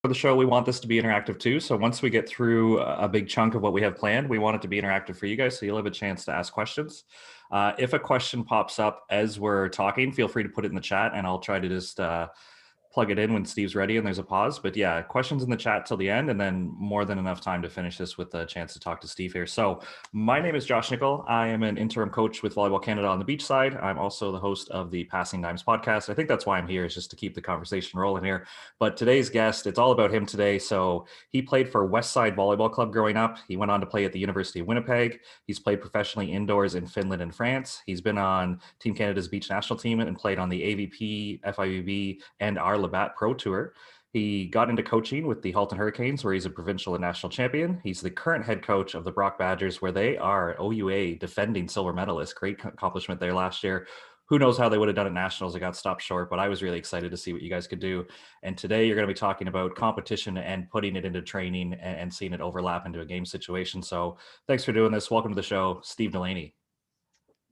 For the show, we want this to be interactive too. So once we get through a big chunk of what we have planned, we want it to be interactive for you guys. So you'll have a chance to ask questions. If a question pops up as we're talking, feel free to put it in the chat and I'll try to just plug it in when Steve's ready and there's a pause. But yeah, questions in the chat till the end, and then more than enough time to finish this with a chance to talk to Steve here. So my name is Josh Nichol. I am an interim coach with Volleyball Canada on the beach side. I'm also the host of the Passin Dimes Podcast. I think that's why I'm here, is just to keep the conversation rolling here. But today's guest, it's all about him today. So he played for Westside Volleyball Club growing up. He went on to play at the University of Winnipeg. He's played professionally indoors in Finland and France. He's been on Team Canada's beach national team and played on the AVP, FIVB, and our Labatt Pro Tour. He got into coaching with the Halton Hurricanes, where he's a provincial and national champion. He's the current head coach of the Brock Badgers, where they are OUA defending silver medalists. Great accomplishment there last year. Who knows how they would have done at nationals? It got stopped short, but I was really excited to see what you guys could do. And today you're going to be talking about competition and putting it into training and seeing it overlap into a game situation. So thanks for doing this. Welcome to the show, Steve Delaney.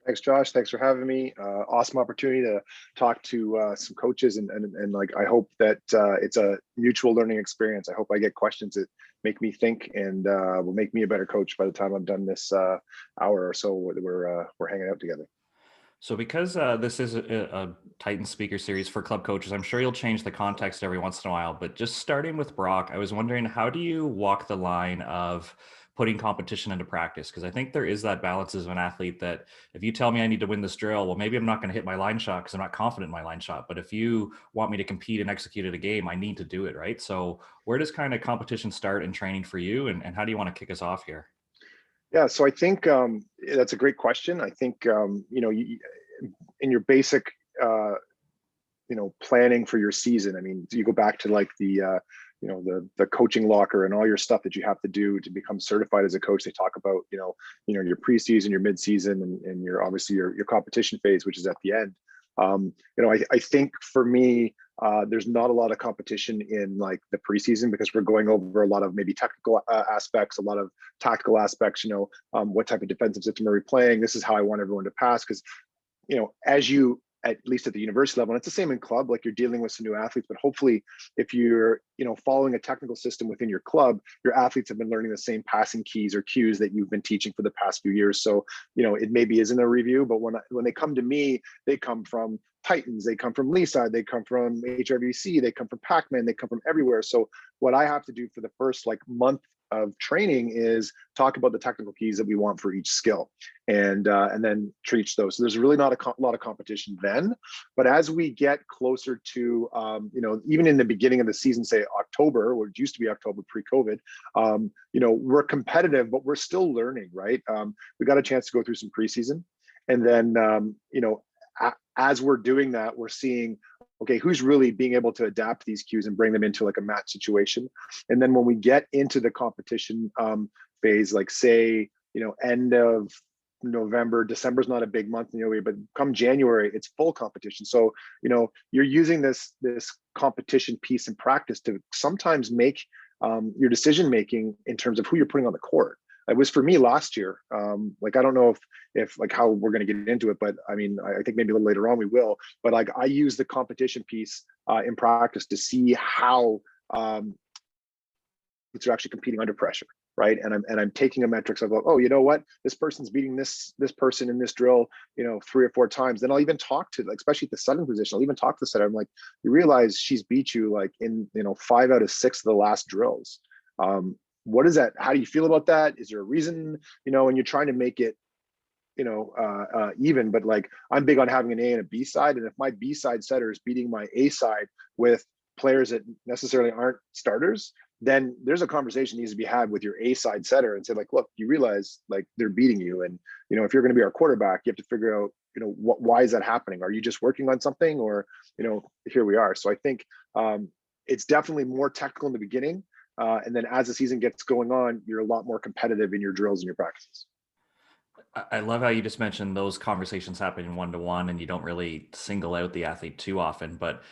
Thanks, Josh. Thanks for having me. Awesome opportunity to talk to some coaches and like, I hope that it's a mutual learning experience. I hope I get questions that make me think and will make me a better coach by the time I'm done this hour or so we're hanging out together. So because this is a Titan speaker series for club coaches, I'm sure you'll change the context every once in a while, but just starting with Brock, I was wondering, how do you walk the line of putting competition into practice? Because I think there is that balance as an athlete that if you tell me I need to win this drill, well, maybe I'm not going to hit my line shot because I'm not confident in my line shot. But if you want me to compete and execute at a game, I need to do it, right? So where does kind of competition start in training for you? And how do you want to kick us off here? Yeah, so I think that's a great question. I think, in your basic, planning for your season, I mean, you go back to like the coaching locker and all your stuff that you have to do to become certified as a coach. They talk about, your preseason, your midseason, and your obviously your competition phase, which is at the end. I think for me, there's not a lot of competition in like the preseason because we're going over a lot of maybe technical aspects, a lot of tactical aspects, what type of defensive system are we playing? This is how I want everyone to pass. Because, as you, at least at the university level, and it's the same in club, like you're dealing with some new athletes, but hopefully if you're, following a technical system within your club, your athletes have been learning the same passing keys or cues that you've been teaching for the past few years. So, it maybe isn't a review, but when they come to me, they come from Titans, they come from Leaside, they come from HRVC, they come from Pac-Man, they come from everywhere. So what I have to do for the first like month of training is talk about the technical keys that we want for each skill and then teach those. So there's really not a lot of competition then, but as we get closer to, even in the beginning of the season, say October, or it used to be October pre-COVID, we're competitive, but we're still learning, right? We got a chance to go through some preseason, and then, as we're doing that, we're seeing, okay, who's really being able to adapt these cues and bring them into like a match situation. And then when we get into the competition phase, like say, end of November, December's not a big month in the OE, but come January, it's full competition. So, you're using this competition piece in practice to sometimes make your decision-making in terms of who you're putting on the court. It was for me last year. I don't know if like how we're going to get into it, but I mean, I think maybe a little later on we will. But like I use the competition piece in practice to see how it's actually competing under pressure, right? And I'm taking a metrics of, oh, you know what, this person's beating this person in this drill, 3 or 4 times. Then I'll even talk to, like, especially at the setting position, I'll even talk to the setter. I'm like, you realize she's beat you like in 5 out of 6 of the last drills. What is that? How do you feel about that? Is there a reason, and you're trying to make it, even, but like I'm big on having an A and a B side. And if my B side setter is beating my A side with players that necessarily aren't starters, then there's a conversation that needs to be had with your A side setter and say like, look, you realize like they're beating you. And, if you're going to be our quarterback, you have to figure out, why is that happening? Are you just working on something or, here we are. So I think it's definitely more technical in the beginning. And then as the season gets going on, you're a lot more competitive in your drills and your practices. I love how you just mentioned those conversations happen one-to-one and you don't really single out the athlete too often. But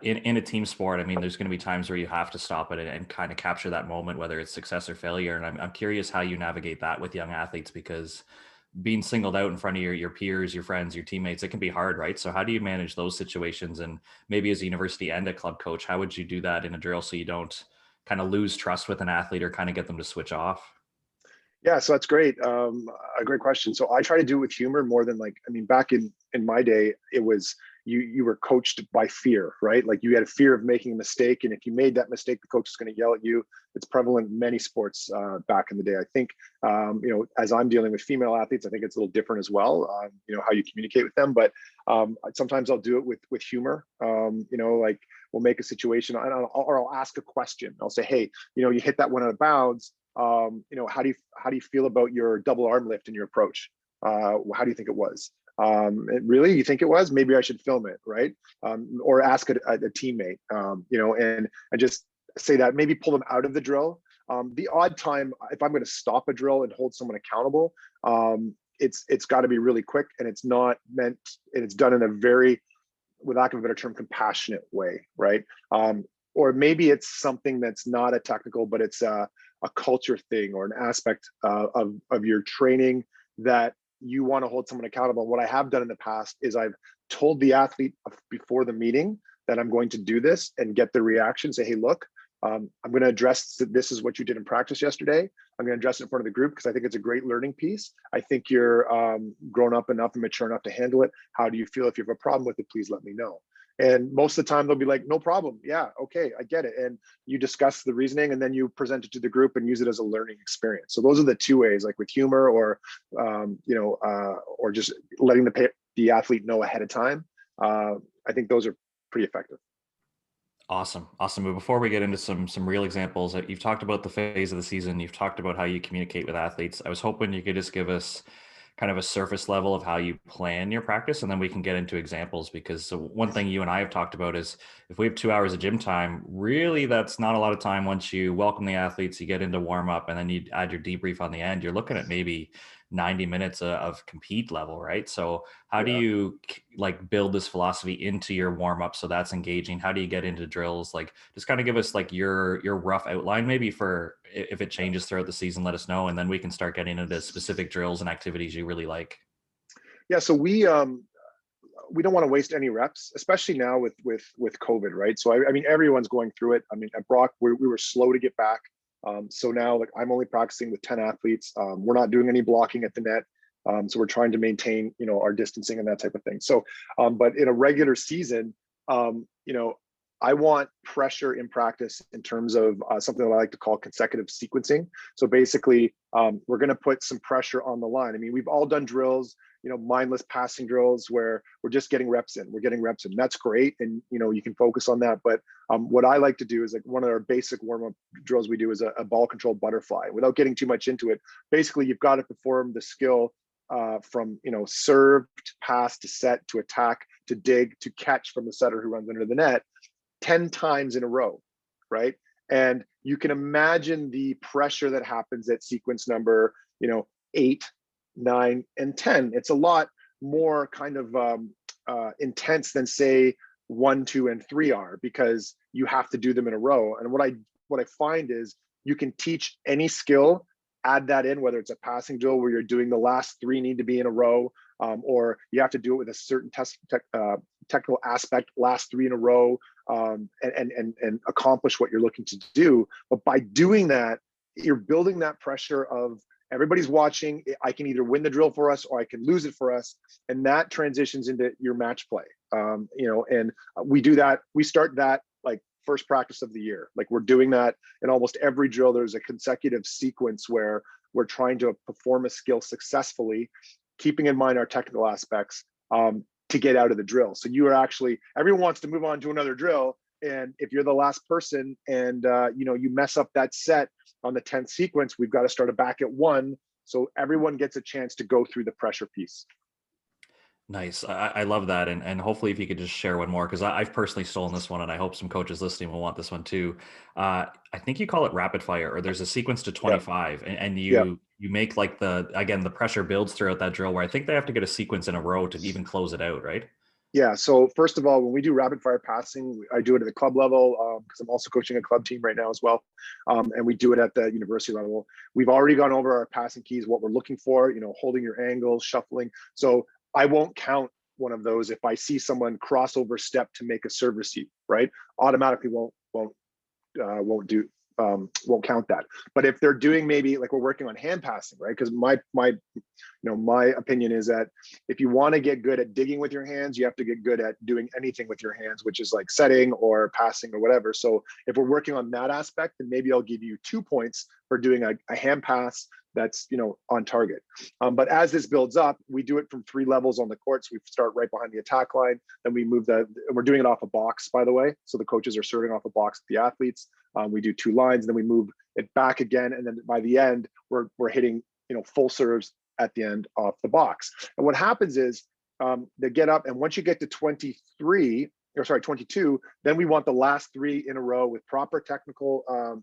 in a team sport, I mean, there's going to be times where you have to stop it and kind of capture that moment, whether it's success or failure. And I'm curious how you navigate that with young athletes, because being singled out in front of your peers, your friends, your teammates, it can be hard, right? So how do you manage those situations? And maybe as a university and a club coach, how would you do that in a drill so you don't kind of lose trust with an athlete or kind of get them to switch off? Yeah, so that's great. A great question. So I try to do it with humor more than like, I mean, back in my day, it was you were coached by fear, right? Like you had a fear of making a mistake, and if you made that mistake, the coach is going to yell at you. It's prevalent in many sports back in the day. I think as I'm dealing with female athletes, I think it's a little different as well. How you communicate with them, but sometimes I'll do it with humor. Like we'll make a situation, or I'll ask a question. I'll say, hey, you hit that one out of bounds. How do you feel about your double arm lift in your approach? How do you think it was? Really, you think it was? Maybe I should film it, right? Or ask a teammate, and just say that. Maybe pull them out of the drill. The odd time, if I'm going to stop a drill and hold someone accountable, it's got to be really quick, and it's not meant, and it's done in a very, with lack of a better term, compassionate way, right? Or maybe it's something that's not a technical, but it's a culture thing or an aspect of your training that you want to hold someone accountable. What I have done in the past is I've told the athlete before the meeting that I'm going to do this and get the reaction, say, hey, look, I'm going to address this is what you did in practice yesterday. I'm going to address it in front of the group because I think it's a great learning piece. I think you're grown up enough and mature enough to handle it. How do you feel? If you have a problem with it, please let me know. And most of the time they'll be like, no problem. Yeah, okay, I get it. And you discuss the reasoning and then you present it to the group and use it as a learning experience. So those are the two ways, like with humor or just letting the athlete know ahead of time. I think those are pretty effective. Awesome. But before we get into some real examples, you've talked about the phase of the season. You've talked about how you communicate with athletes. I was hoping you could just give us kind of a surface level of how you plan your practice, and then we can get into examples, because one thing you and I have talked about is if we have 2 hours of gym time, really that's not a lot of time. Once you welcome the athletes, you get into warm up, and then you add your debrief on the end, you're looking at maybe 90 minutes of compete level, right? So how do you like build this philosophy into your warm up so that's engaging? How do you get into drills? Like just kind of give us like your rough outline, maybe for if it changes throughout the season, let us know, and then we can start getting into specific drills and activities you really like. Yeah, so we don't want to waste any reps, especially now with COVID, right? So I mean, everyone's going through it. I mean, at Brock, we were slow to get back. So now, like, I'm only practicing with 10 athletes. We're not doing any blocking at the net. So we're trying to maintain, our distancing and that type of thing. So, but in a regular season, I want pressure in practice in terms of something that I like to call consecutive sequencing. So basically, we're going to put some pressure on the line. I mean, we've all done drills, mindless passing drills where we're just getting reps in. We're getting reps in. That's great, and you can focus on that. But what I like to do is, like, one of our basic warm-up drills we do is a ball control butterfly. Without getting too much into it, basically you've got to perform the skill from serve to pass to set to attack to dig to catch from the setter who runs under the net 10 times in a row, right? And you can imagine the pressure that happens at sequence number, 8, 9, and 10. It's a lot more kind of intense than, say, 1, 2, and 3 are, because you have to do them in a row. And what I find is you can teach any skill, add that in, whether it's a passing drill where you're doing the last 3 need to be in a row, or you have to do it with a certain technical aspect, last 3 in a row, and accomplish what you're looking to do. But by doing that, you're building that pressure of everybody's watching. I can either win the drill for us or I can lose it for us. And that transitions into your match play. And we do that. We start that like first practice of the year. Like, we're doing that in almost every drill. There's a consecutive sequence where we're trying to perform a skill successfully, keeping in mind our technical aspects, to get out of the drill. So everyone wants to move on to another drill. And if you're the last person and you mess up that set on the 10th sequence, we've got to start it back at 1. So everyone gets a chance to go through the pressure piece. Nice. I love that. And hopefully if you could just share one more, because I've personally stolen this one and I hope some coaches listening will want this one too. I think you call it rapid fire, or there's a sequence to 25 and you make like the pressure builds throughout that drill where I think they have to get a sequence in a row to even close it out, right? Yeah. So first of all, when we do rapid fire passing, I do it at the club level because I'm also coaching a club team right now as well, and we do it at the university level. We've already gone over our passing keys, what we're looking for. Holding your angles, shuffling. So I won't count one of those if I see someone crossover step to make a serve receive. Right, automatically won't count that. But if they're doing maybe like we're working on hand passing, right? Because my opinion is that if you want to get good at digging with your hands, you have to get good at doing anything with your hands, which is like setting or passing or whatever. So if we're working on that aspect, then maybe I'll give you 2 points for doing a hand pass that's on target. But as this builds up, we do it from 3 levels on the court. So we start right behind the attack line, then we move we're doing it off a box, by the way. So the coaches are serving off a box with the athletes. We do 2 lines, then we move it back again, and then by the end, we're hitting full serves at the end off the box. And what happens is they get up, and once you get to 22, then we want the last 3 in a row with proper technical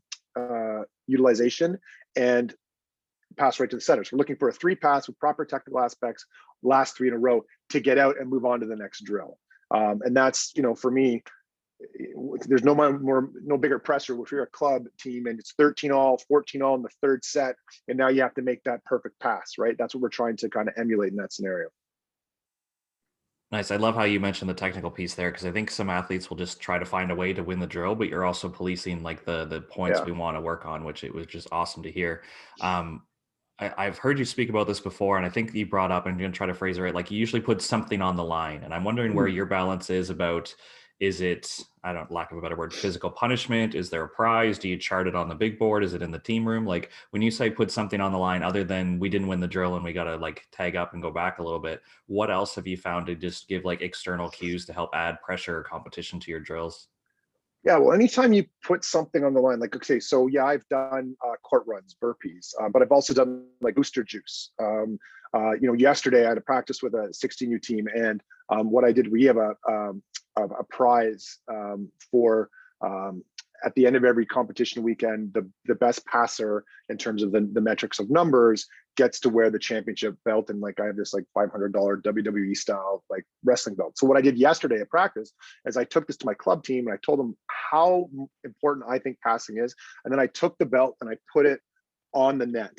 utilization and pass right to the center. So we're looking for a 3 pass with proper technical aspects, last 3 in a row to get out and move on to the next drill. And that's, for me, there's no bigger pressure if you're a club team and it's 13 all, 14 all in the 3rd set, and now you have to make that perfect pass, right? That's what we're trying to kind of emulate in that scenario. Nice. I love how you mentioned the technical piece there, because I think some athletes will just try to find a way to win the drill, but you're also policing like the points we want to work on, which it was just awesome to hear. I've heard you speak about this before, and I think you brought up, and I'm going to try to phrase it right, like you usually put something on the line, and I'm wondering where your balance is about. Is it, lack of a better word, physical punishment? Is there a prize? Do you chart it on the big board? Is it in the team room? Like when you say put something on the line, other than we didn't win the drill and we got to like tag up and go back a little bit, what else have you found to just give like external cues to help add pressure or competition to your drills? Yeah, well, anytime you put something on the line, like, okay, so yeah, I've done court runs, burpees, but I've also done like booster juice. Yesterday I had a practice with a 16U team, and what I did, we have a prize for at the end of every competition weekend, the best passer in terms of the metrics of numbers gets to wear the championship belt. And like I have this like $500 WWE style like wrestling belt. So what I did yesterday at practice is I took this to my club team and I told them how important I think passing is. And then I took the belt and I put it on the net.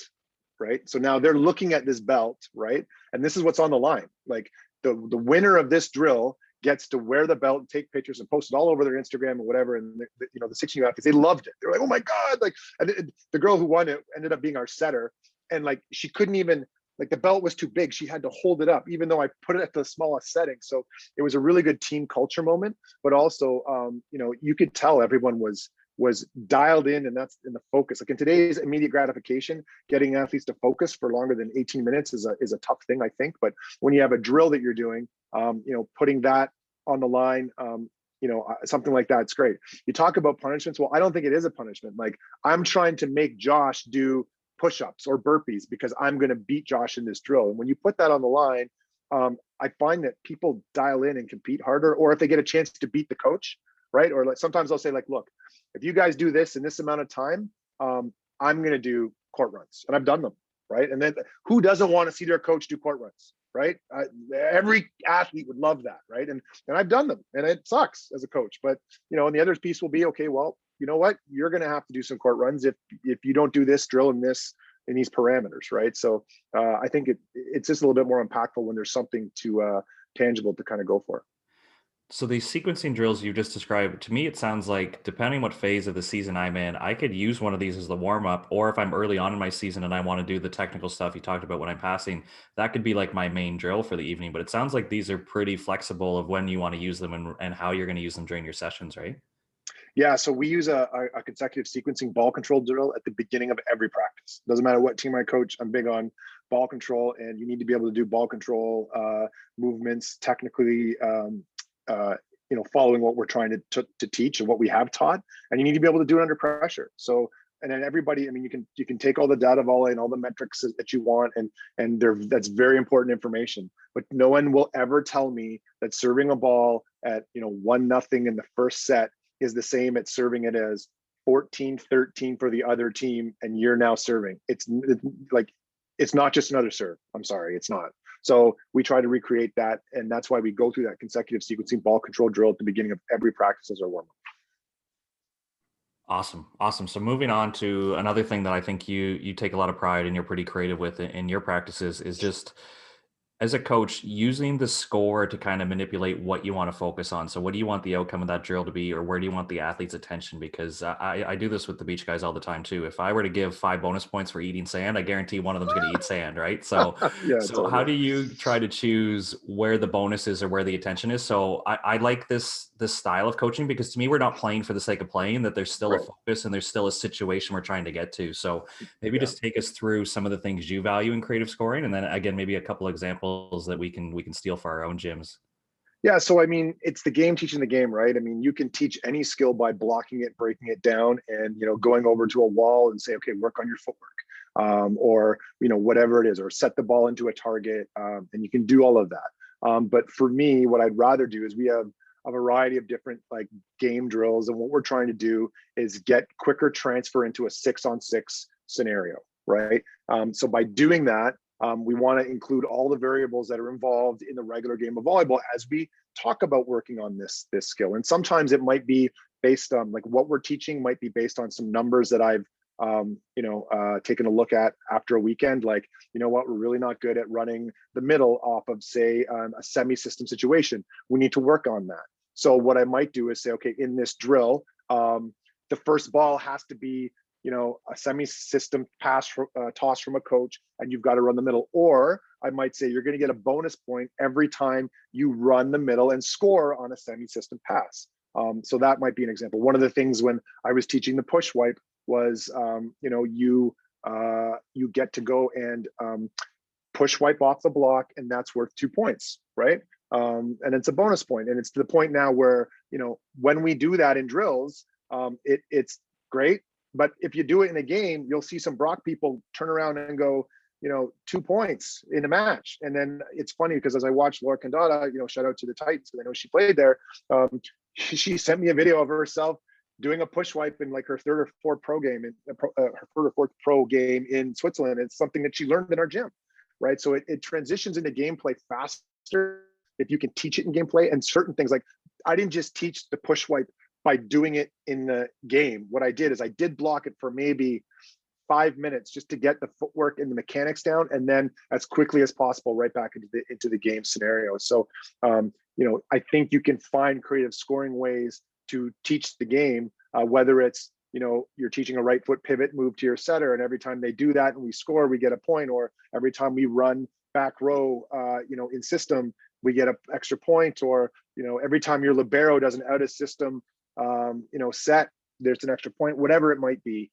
Right. So now they're looking at this belt, right? And this is what's on the line. Like the winner of this drill gets to wear the belt and take pictures and post it all over their Instagram and whatever. And the 16 athletes, they loved it. They're like, oh my God. Like, and the girl who won it ended up being our setter. And like, she couldn't even, like the belt was too big. She had to hold it up, even though I put it at the smallest setting. So it was a really good team culture moment, but also, you could tell everyone was dialed in, and that's in the focus. Like in today's immediate gratification, getting athletes to focus for longer than 18 minutes is a tough thing, I think. But when you have a drill that you're doing, putting that on the line, something like that, it's great. You talk about punishments. Well, I don't think it is a punishment. Like I'm trying to make Josh do push-ups or burpees because I'm going to beat Josh in this drill. And when you put that on the line, I find that people dial in and compete harder, or if they get a chance to beat the coach, right? Or like sometimes I'll say like, look, if you guys do this in this amount of time, I'm going to do court runs, and I've done them, right? And then who doesn't want to see their coach do court runs, right? Every athlete would love that, right? And I've done them, and it sucks as a coach. But and the other piece will be, okay, well, you know what? You're going to have to do some court runs if you don't do this drill in these parameters, right? So I think it's just a little bit more impactful when there's something to tangible to kind of go for. So these sequencing drills you just described, to me, it sounds like depending what phase of the season I'm in, I could use one of these as the warm up, or if I'm early on in my season and I want to do the technical stuff you talked about when I'm passing, that could be like my main drill for the evening. But it sounds like these are pretty flexible of when you want to use them and how you're going to use them during your sessions, right? Yeah, so we use a consecutive sequencing ball control drill at the beginning of every practice. Doesn't matter what team I coach, I'm big on ball control, and you need to be able to do ball control movements technically, following what we're trying to teach and what we have taught, and you need to be able to do it under pressure. So, and then everybody, I mean, you can take all the data volley and all the metrics that you want, and that's very important information. But no one will ever tell me that serving a ball at 1-0 in the first set is the same at serving it as 14-13 for the other team, and you're now serving. It's like, it's not just another serve. I'm sorry, it's not. So we try to recreate that, and that's why we go through that consecutive sequencing ball control drill at the beginning of every practice as our warm-up. Awesome. So moving on to another thing that I think you take a lot of pride and you're pretty creative with in your practices is just as a coach using the score to kind of manipulate what you want to focus on. So what do you want the outcome of that drill to be, or where do you want the athlete's attention? Because I do this with the beach guys all the time too. If I were to give 5 bonus points for eating sand, I guarantee one of them's going to eat sand, right? So Yeah, so how do you try to choose where the bonus is or where the attention is? So I like this style of coaching, because to me, we're not playing for the sake of playing, that there's still a right. focus and there's still a situation we're trying to get to. So maybe Yeah. just take us through some of the things you value in creative scoring, and then again, maybe a couple examples that we can steal for our own gyms. Yeah, so I mean, it's the game teaching the game, right? I mean, you can teach any skill by blocking it, breaking it down, and going over to a wall and say, okay, work on your footwork, or whatever it is, or set the ball into a target, and you can do all of that. But for me, what I'd rather do is we have a variety of different like game drills, and what we're trying to do is get quicker transfer into a 6-on-6 scenario, right? So by doing that, we want to include all the variables that are involved in the regular game of volleyball as we talk about working on this skill. And sometimes it might be based on like what we're teaching might be based on some numbers that I've taken a look at after a weekend. Like, what, we're really not good at running the middle off of, say, a semi-system situation. We need to work on that. So what I might do is say, okay, in this drill, the first ball has to be a semi-system pass, toss from a coach, and you've got to run the middle. Or I might say you're going to get a bonus point every time you run the middle and score on a semi-system pass. So that might be an example. One of the things when I was teaching the push wipe was, you get to go and push wipe off the block, and that's worth 2 points, right? And it's a bonus point. And it's to the point now where, when we do that in drills, it's great. But if you do it in a game, you'll see some Brock people turn around and go, 2 points in a match. And then it's funny because as I watched Laura Condata, shout out to the Titans, because I know she played there. She sent me a video of herself doing a push wipe in like her third or fourth pro game in Switzerland. It's something that she learned in our gym, right? So it transitions into gameplay faster if you can teach it in gameplay. And certain things, like I didn't just teach the push wipe by doing it in the game. What I did is I did block it for maybe 5 minutes just to get the footwork and the mechanics down, and then as quickly as possible right back into the game scenario. So I think you can find creative scoring ways to teach the game, whether it's you're teaching a right foot pivot move to your setter, and every time they do that and we score, we get a point, or every time we run back row in system, we get an extra point, or every time your libero does an out of system set, there's an extra point, whatever it might be.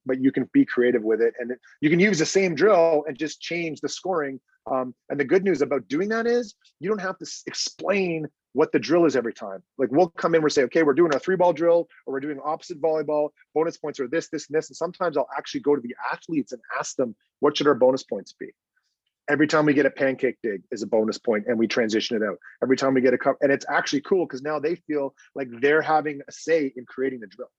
But you can be creative with it, and you can use the same drill and just change the scoring. And the good news about doing that is you don't have to explain what the drill is every time. Like we'll come in, we'll say, okay, we're doing a 3-ball drill, or we're doing opposite volleyball. Bonus points are this, this, and this. And sometimes I'll actually go to the athletes and ask them, what should our bonus points be? Every time we get a pancake dig is a bonus point, and we transition it out. Every time we get a cup, and it's actually cool because now they feel like they're having a say in creating the drill.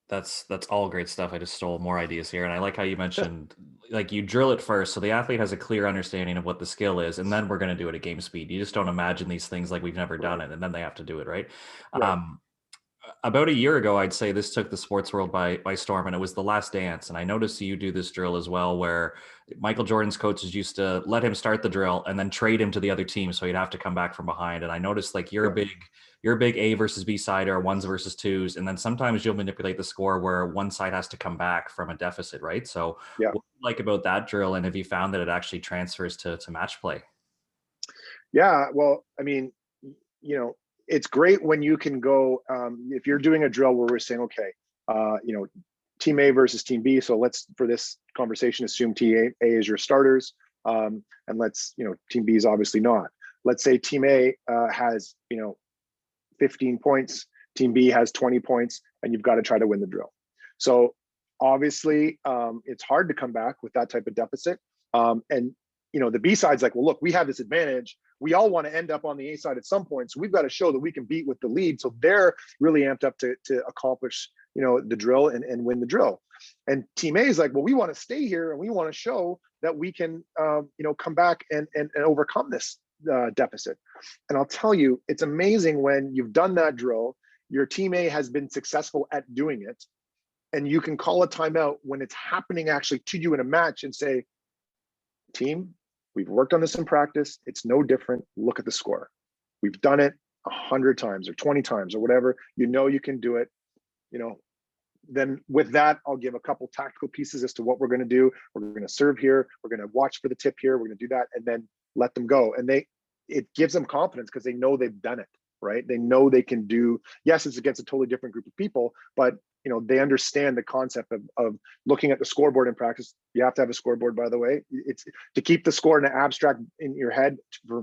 That's all great stuff. I just stole more ideas here. And I like how you mentioned, like, you drill it first, so the athlete has a clear understanding of what the skill is, and then we're going to do it at game speed. You just don't imagine these things like we've never done it, and then they have to do it, right? Right. About a year ago, I'd say this took the sports world by storm, and it was The Last Dance. And I noticed you do this drill as well, where Michael Jordan's coaches used to let him start the drill and then trade him to the other team, so he'd have to come back from behind. And I noticed, like, you're a big A versus B side, or ones versus twos, and then sometimes you'll manipulate the score where one side has to come back from a deficit, right? So Yeah. what do you like about that drill, and have you found that it actually transfers to match play? Yeah. Well, I mean, it's great when you can go, if you're doing a drill where we're saying, okay, team A versus team B. So let's, for this conversation, assume team A is your starters. And let's, team B is obviously not. Let's say team A has, 15 points, team B has 20 points, and you've got to try to win the drill. So obviously it's hard to come back with that type of deficit. And the B side's like, well, look, we have this advantage. We all want to end up on the A side at some point. So we've got to show that we can beat with the lead. So they're really amped up to accomplish, the drill and win the drill. And team A is like, well, we want to stay here and we want to show that we can, come back and overcome this deficit. And I'll tell you, it's amazing when you've done that drill, your team A has been successful at doing it, and you can call a timeout when it's happening actually to you in a match and say, team, we've worked on this in practice. It's no different. Look at the score. We've done it 100 times or 20 times or whatever. You can do it. Then with that, I'll give a couple tactical pieces as to what we're going to do. We're going to serve here. We're going to watch for the tip here. We're going to do that, and then let them go. And it gives them confidence because they know they've done it, right? They know they can do. Yes, it's against a totally different group of people, but they understand the concept of looking at the scoreboard in practice. You have to have a scoreboard, by the way. It's to keep the score in an abstract in your head.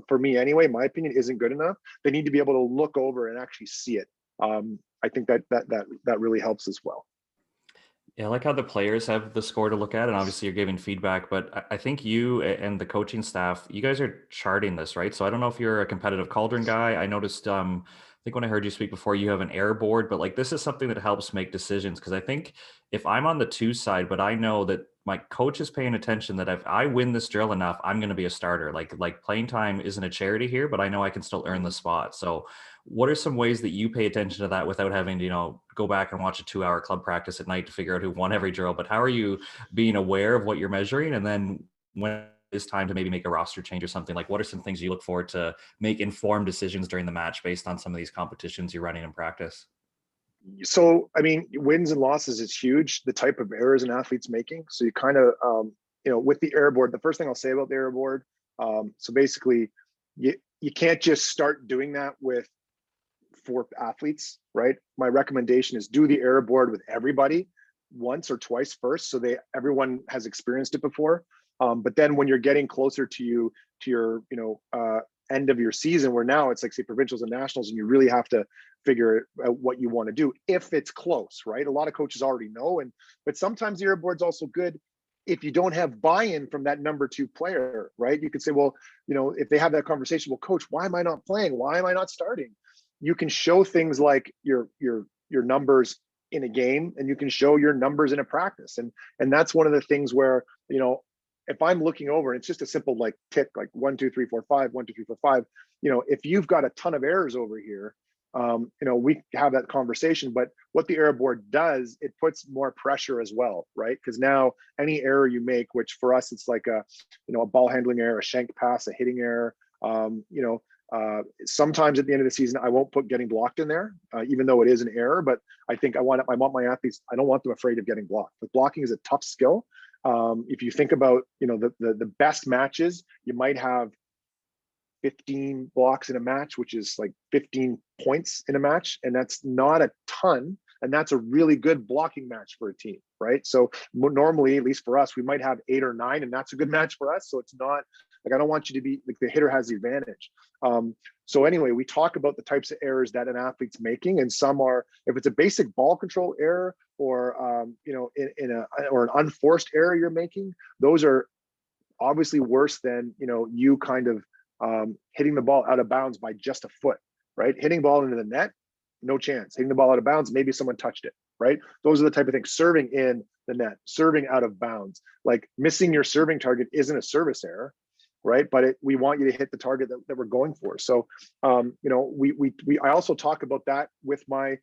For me, anyway, my opinion isn't good enough. They need to be able to look over and actually see it. I think that really helps as well. Yeah, I like how the players have the score to look at, and obviously you're giving feedback, but I think you and the coaching staff, you guys are charting this, right? So I don't know if you're a competitive cauldron guy. I noticed, I think when I heard you speak before, you have an error board, but like this is something that helps make decisions. Because I think if I'm on the 2 side, but I know that my coach is paying attention that if I win this drill enough, I'm going to be a starter. Like playing time isn't a charity here, but I know I can still earn the spot. So what are some ways that you pay attention to that without having to, go back and watch a 2-hour club practice at night to figure out who won every drill? But how are you being aware of what you're measuring? And then when it's time to maybe make a roster change or something, like what are some things you look for to make informed decisions during the match based on some of these competitions you're running in practice? So, I mean, wins and losses is huge, the type of errors an athlete's making. So you kind of, with the error board, the first thing I'll say about the error board, so basically you can't just start doing that with 4 athletes, right? My recommendation is do the error board with everybody once or twice first, so everyone has experienced it before. But then when you're getting closer to your end of your season, where now it's like say provincials and nationals, and you really have to figure out what you want to do if it's close, right? A lot of coaches already know, but sometimes the error board's also good if you don't have buy-in from that number 2 player, right? You could say, well, if they have that conversation, well, coach, why am I not playing? Why am I not starting? You can show things like your numbers in a game, and you can show your numbers in a practice. And that's one of the things where, if I'm looking over and it's just a simple like tick, like 1, 2, 3, 4, 5, 1, 2, 3, 4, 5, if you've got a ton of errors over here, we have that conversation. But what the error board does, it puts more pressure as well, right? Because now any error you make, which for us, it's like a ball handling error, a shank pass, a hitting error, sometimes at the end of the season, I won't put getting blocked in there, even though it is an error. But I think I want my athletes, I don't want them afraid of getting blocked. But blocking is a tough skill. If you think about, the best matches, you might have 15 blocks in a match, which is like 15 points in a match. And that's not a ton. And that's a really good blocking match for a team, right? So normally, at least for us, we might have 8 or 9, and that's a good match for us. So it's not like, I don't want you to be like the hitter has the advantage. So anyway, we talk about the types of errors that an athlete's making, and some are, if it's a basic ball control error or or an unforced error you're making, those are obviously worse than you kind of hitting the ball out of bounds by just a foot, right? Hitting ball into the net, no chance. Hitting the ball out of bounds, maybe someone touched it, right? Those are the type of things. Serving in the net, serving out of bounds, like missing your serving target isn't a service error, right? But we want you to hit the target that we're going for. So, I also talk about that with my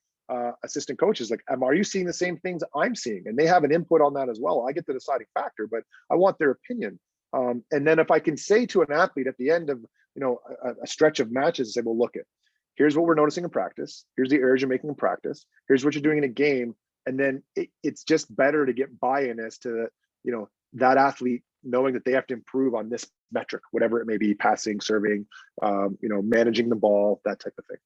assistant coaches. Like, are you seeing the same things I'm seeing? And they have an input on that as well. I get the deciding factor, but I want their opinion. And then if I can say to an athlete at the end of a stretch of matches, say, well, look at, here's what we're noticing in practice. Here's the errors you're making in practice. Here's what you're doing in a game. And then it's just better to get buy-in as to, that athlete knowing that they have to improve on this metric, whatever it may be, passing, serving, managing the ball, that type of thing.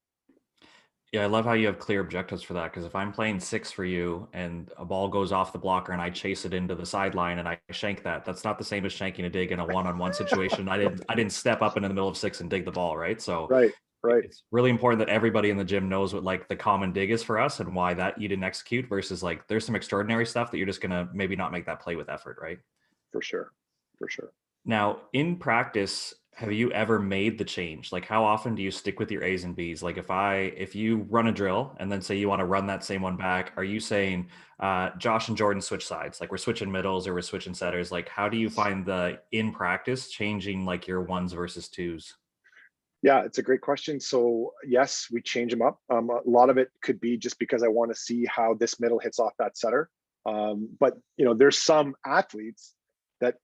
Yeah, I love how you have clear objectives for that. Because if I'm playing 6 for you and a ball goes off the blocker and I chase it into the sideline and I shank that's not the same as shanking a dig in a one-on-one situation. I didn't step up into the middle of 6 and dig the ball, right? So right. It's really important that everybody in the gym knows what like the common dig is for us and why that you didn't execute versus like there's some extraordinary stuff that you're just gonna maybe not make that play with effort, right? For sure. Now, in practice, Have you ever made the change? Like, how often do you stick with your A's and B's? Like, if you run a drill and then say you want to run that same one back, are you saying Josh and Jordan switch sides? Like, we're switching middles or we're switching setters? Like, how do you find the in practice changing like your ones versus twos? Yeah, it's a great question. So yes, we change them up. A lot of it could be just because I want to see how this middle hits off that setter. But there's some athletes that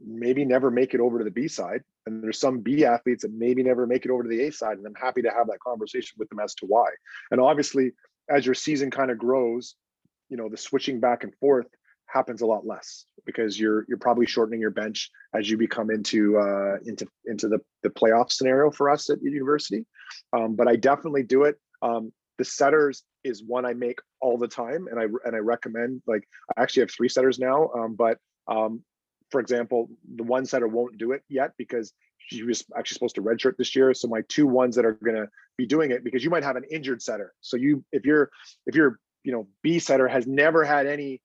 maybe never make it over to the B side, and there's some B athletes that maybe never make it over to the A side. And I'm happy to have that conversation with them as to why. And obviously, as your season kind of grows, the switching back and forth happens a lot less because you're probably shortening your bench as you become into the playoff scenario for us at university. But I definitely do it. The setters is one I make all the time, and I recommend. Like, I actually have 3 setters now, but for example, the one setter won't do it yet because she was actually supposed to redshirt this year. So my 2 ones that are going to be doing it, because you might have an injured setter. So if your B setter has never had any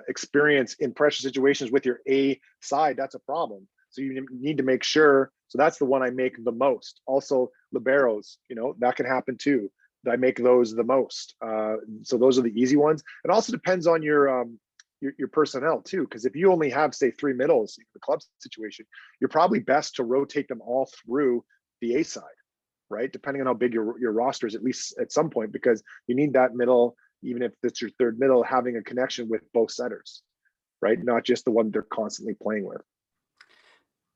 experience in pressure situations with your A side, that's a problem. So you need to make sure. So that's the one I make the most. Also, liberos, that can happen too. I make those the most. So those are the easy ones. It also depends on your personnel too, because if you only have, say, 3 middles in the club situation, you're probably best to rotate them all through the A side, right? Depending on how big your roster is, at least at some point, because you need that middle, even if it's your 3rd middle, having a connection with both setters, right? Not just the one they're constantly playing with.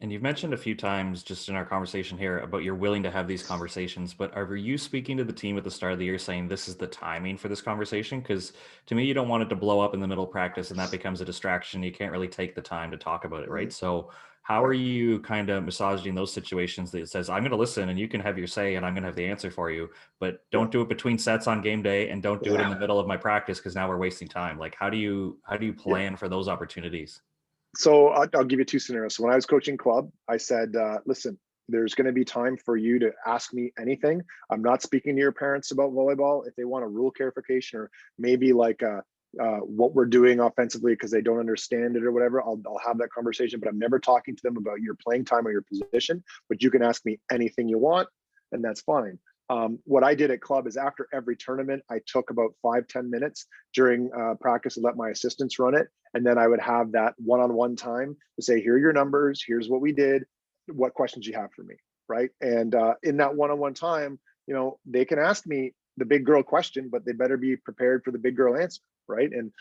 And you've mentioned a few times just in our conversation here about you're willing to have these conversations, but are you speaking to the team at the start of the year saying this is the timing for this conversation? Because to me, you don't want it to blow up in the middle of practice and that becomes a distraction. You can't really take the time to talk about it, right? So how are you kind of massaging those situations that it says, I'm going to listen and you can have your say and I'm going to have the answer for you, but don't do it between sets on game day and don't do it in the middle of my practice because now we're wasting time. Like, how do you plan for those opportunities? So I'll give you 2 scenarios. So when I was coaching club, I said, listen, there's going to be time for you to ask me anything. I'm not speaking to your parents about volleyball. If they want a rule clarification or maybe like what we're doing offensively because they don't understand it or whatever, I'll have that conversation, but I'm never talking to them about your playing time or your position. But you can ask me anything you want, and that's fine. What I did at club is after every tournament, I took about 5-10 minutes during practice and let my assistants run it. And then I would have that one-on-one time to say, here are your numbers, here's what we did, what questions you have for me, right? And in that one-on-one time, they can ask me the big girl question, but they better be prepared for the big girl answer, right? And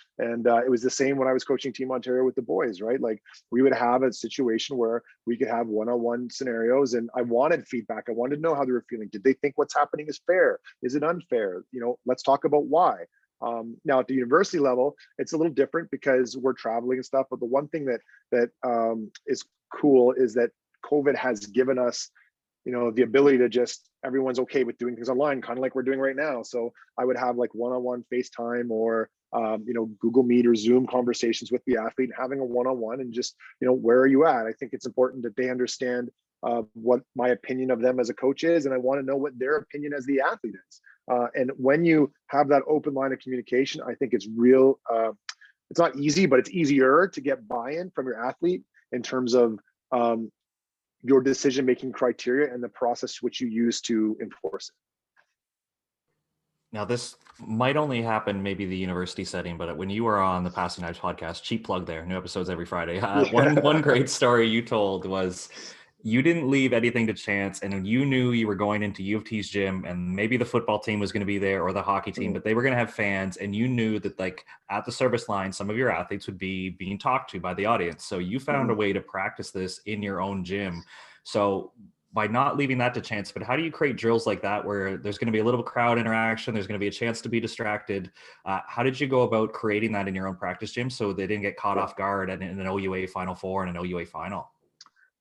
it was the same when I was coaching Team Ontario with the boys, right? Like, we would have a situation where we could have one-on-one scenarios, and I wanted feedback. I wanted to know how they were feeling. Did they think what's happening is fair? Is it unfair? Let's talk about why. Now at the university level, it's a little different because we're traveling and stuff. But the one thing that is cool is that COVID has given us, the ability to just, everyone's okay with doing things online, kind of like we're doing right now. So I would have like one-on-one FaceTime or Google Meet or Zoom conversations with the athlete, and having a one-on-one and just, where are you at? I think it's important that they understand what my opinion of them as a coach is, and I want to know what their opinion as the athlete is. And when you have that open line of communication, I think it's real. It's not easy, but it's easier to get buy-in from your athlete in terms of your decision-making criteria and the process which you use to enforce it. Now, this might only happen maybe the university setting, but when you were on the Passin Dimes podcast, cheap plug there, new episodes every Friday. One great story you told was you didn't leave anything to chance, and you knew you were going into U of T's gym, and maybe the football team was going to be there or the hockey team, but they were going to have fans, and you knew that like at the service line, some of your athletes would be being talked to by the audience. So you found a way to practice this in your own gym. So by not leaving that to chance, but how do you create drills like that where there's going to be a little crowd interaction, there's going to be a chance to be distracted? How did you go about creating that in your own practice gym so they didn't get caught off guard in an OUA Final Four and an OUA final?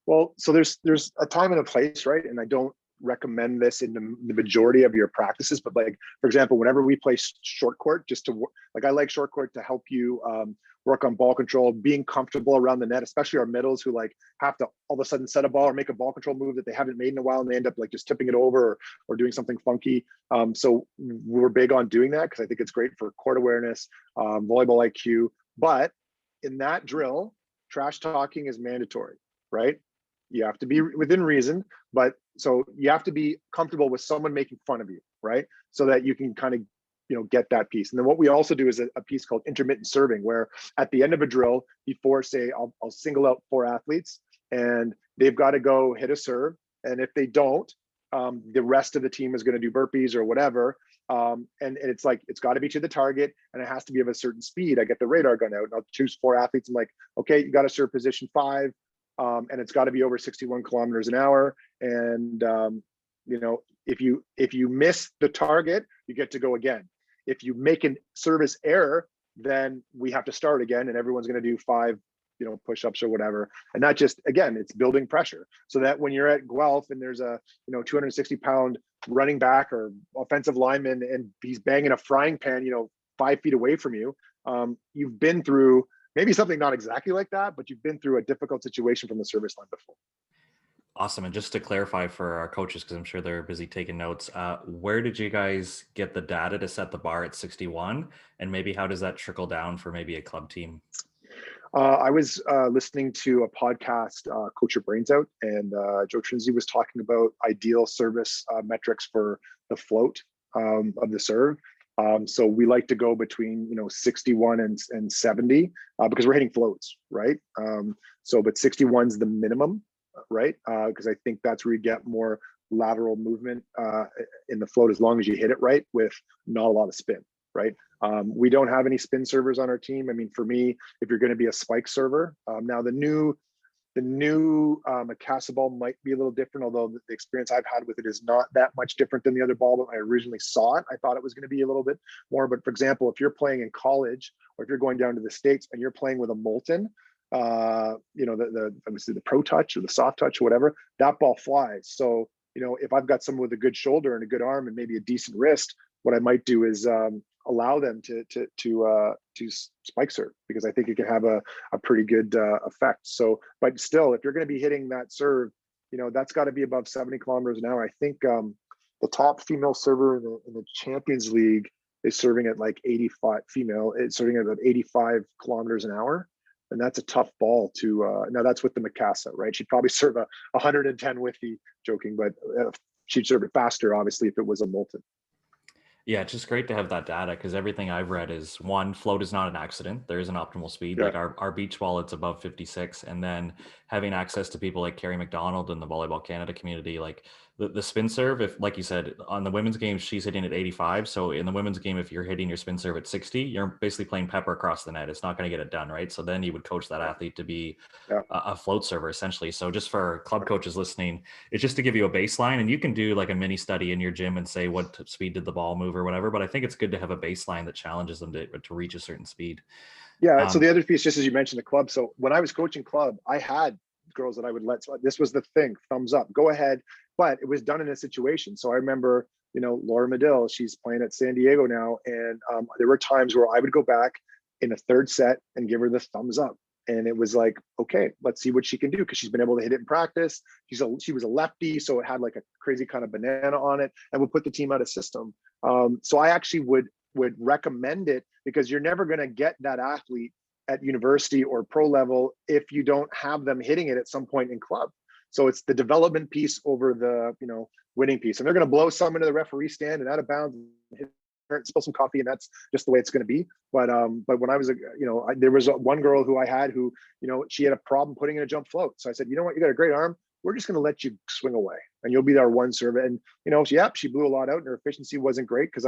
Well, so there's a time and a place, right? And I don't recommend this in the majority of your practices, but like, for example, whenever we play short court, just to like, I like short court to help you work on ball control, being comfortable around the net, especially our middles who like have to all of a sudden set a ball or make a ball control move that they haven't made in a while, and they end up like just tipping it over or doing something funky. So we're big on doing that because I think it's great for court awareness, volleyball IQ. But in that drill, trash talking is mandatory, right? You have to be within reason, but so you have to be comfortable with someone making fun of you, right? So that you can kind of, get that piece. And then what we also do is a piece called intermittent serving, where at the end of a drill, before say, I'll single out 4 athletes and they've got to go hit a serve. And if they don't, the rest of the team is going to do burpees or whatever. And it's like, it's got to be to the target and it has to be of a certain speed. I get the radar gun out and I'll choose 4 athletes. I'm like, okay, you got to serve position 5. And it's got to be over 61 kilometers an hour. And, if you miss the target, you get to go again. If you make a service error, then we have to start again and everyone's going to do 5, push-ups or whatever. And that just, again, it's building pressure so that when you're at Guelph and there's a, 260-pound running back or offensive lineman and he's banging a frying pan, 5 feet away from you, you've been through maybe something not exactly like that, but you've been through a difficult situation from the service line before. Awesome. And just to clarify for our coaches, because I'm sure they're busy taking notes, where did you guys get the data to set the bar at 61? And maybe how does that trickle down for maybe a club team? I was listening to a podcast, Coach Your Brains Out, and Joe Trinzi was talking about ideal service metrics for the float of the serve. So we like to go between 61 and 70 because we're hitting floats, right? But 61 is the minimum, right? Because I think that's where you get more lateral movement in the float as long as you hit it right with not a lot of spin, right? We don't have any spin servers on our team. I mean, for me, if you're going to be a spike server, now the new Macassa ball might be a little different, although the experience I've had with it is not that much different than the other ball. But when I originally saw it, I thought it was going to be a little bit more. But for example, if you're playing in college or if you're going down to the States and you're playing with a Molten, obviously the Pro Touch or the Soft Touch or whatever, that ball flies. So, if I've got someone with a good shoulder and a good arm and maybe a decent wrist, what I might do is allow them to spike serve because I think it can have a pretty good effect. So, but still, if you're going to be hitting that serve, that's got to be above 70 kilometers an hour. I think the top female server in the Champions League is serving at like 85. Female, it's serving at about 85 kilometers an hour. And that's a tough ball to, now that's with the Macassa, right? She'd probably serve a 110 with the joking, but she'd serve it faster, obviously, if it was a Molten. Yeah, it's just great to have that data because everything I've read is one, float is not an accident. There is an optimal speed. Yeah. Like our beach ball, it's above 56. And then having access to people like Carrie McDonald in the Volleyball Canada community, like the spin serve, if like you said, on the women's game, she's hitting at 85. So in the women's game, if you're hitting your spin serve at 60, you're basically playing pepper across the net. It's not going to get it done, right? So then you would coach that athlete to be a float server essentially. So just for club coaches listening, it's just to give you a baseline, and you can do like a mini study in your gym and say what speed did the ball move or whatever. But I think it's good to have a baseline that challenges them to reach a certain speed. Yeah. So the other piece, just as you mentioned, the club. So when I was coaching club, I had girls that I would let. So this was the thing: thumbs up, go ahead. But it was done in a situation. So I remember, Laura Medill, she's playing at San Diego now, and there were times where I would go back in a third set and give her the thumbs up. And it was like, okay, let's see what she can do because she's been able to hit it in practice. She was a lefty, so it had like a crazy kind of banana on it, and would put the team out of system. So I actually would recommend it because you're never going to get that athlete at university or pro level if you don't have them hitting it at some point in club. So it's the development piece over the winning piece, and they're going to blow some into the referee stand and out of bounds, and spill some coffee, and that's just the way it's going to be. But when I was there was one girl who I had who she had a problem putting in a jump float. So I said, you know what, you got a great arm. We're just going to let you swing away, and you'll be our one serve. And she blew a lot out, and her efficiency wasn't great because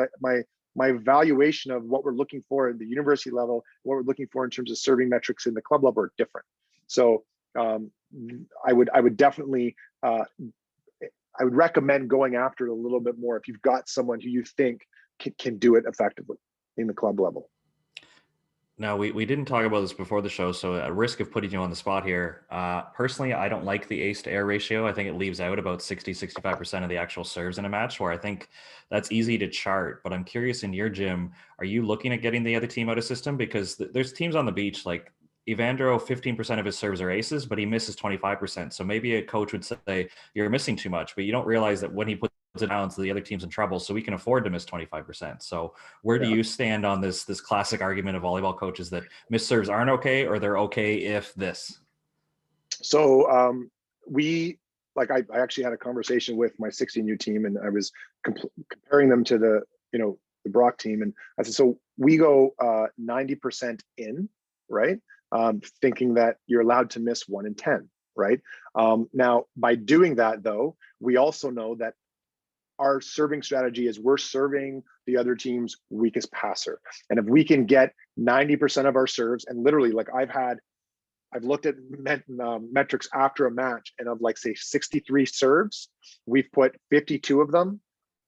my evaluation of what we're looking for at the university level, what we're looking for in terms of serving metrics in the club level are different. So I would definitely I would recommend going after it a little bit more if you've got someone who you think can do it effectively in the club level. Now, we didn't talk about this before the show, so at risk of putting you on the spot here, personally, I don't like the ace to air ratio. I think it leaves out about 65% of the actual serves in a match, where I think that's easy to chart. But I'm curious, in your gym, are you looking at getting the other team out of system? Because there's teams on the beach, like Evandro, 15% of his serves are aces, but he misses 25%. So maybe a coach would say, you're missing too much, but you don't realize that when he puts it down, so the other team's in trouble, so we can afford to miss 25%. So where do you stand on this classic argument of volleyball coaches that missed serves aren't okay, or they're okay if this? So I actually had a conversation with my 16U team, and I was comparing them to the Brock team, and I said, so we go 90% in, right? Thinking that you're allowed to miss 1 in 10, right? Now, by doing that, though, we also know that our serving strategy is we're serving the other team's weakest passer, and if we can get 90% of our serves, and literally, like I've looked at metrics after a match, and of like say 63 serves, we've put 52 of them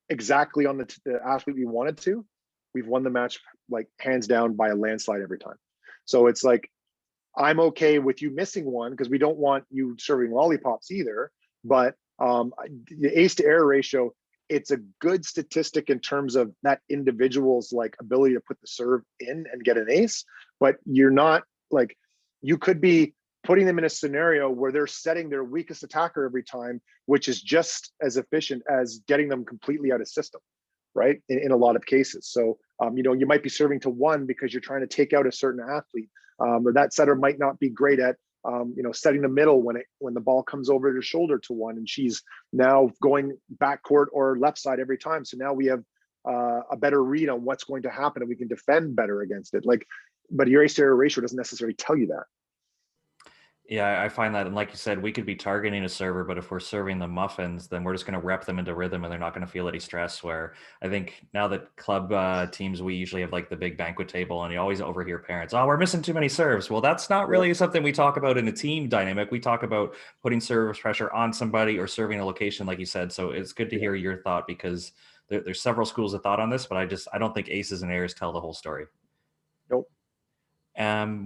exactly on the athlete we wanted to. We've won the match like hands down by a landslide every time. So it's like, I'm okay with you missing one because we don't want you serving lollipops either. But the ace to error ratio, it's a good statistic in terms of that individual's like ability to put the serve in and get an ace. But you're not like, you could be putting them in a scenario where they're setting their weakest attacker every time, which is just as efficient as getting them completely out of system, right? In a lot of cases. So, you might be serving to one because you're trying to take out a certain athlete, or that setter might not be great at, setting the middle when the ball comes over their shoulder to one, and she's now going backcourt or left side every time. So now we have a better read on what's going to happen, and we can defend better against it. But your ace to error ratio doesn't necessarily tell you that. Yeah, I find that, and like you said, we could be targeting a server, but if we're serving the muffins, then we're just going to rep them into rhythm, and they're not going to feel any stress. Where I think now that club teams, we usually have like the big banquet table, and you always overhear parents, "Oh, we're missing too many serves." Well, that's not really something we talk about in a team dynamic. We talk about putting service pressure on somebody or serving a location, like you said. So it's good to hear your thought, because there's several schools of thought on this, but I don't think aces and errors tell the whole story. Nope.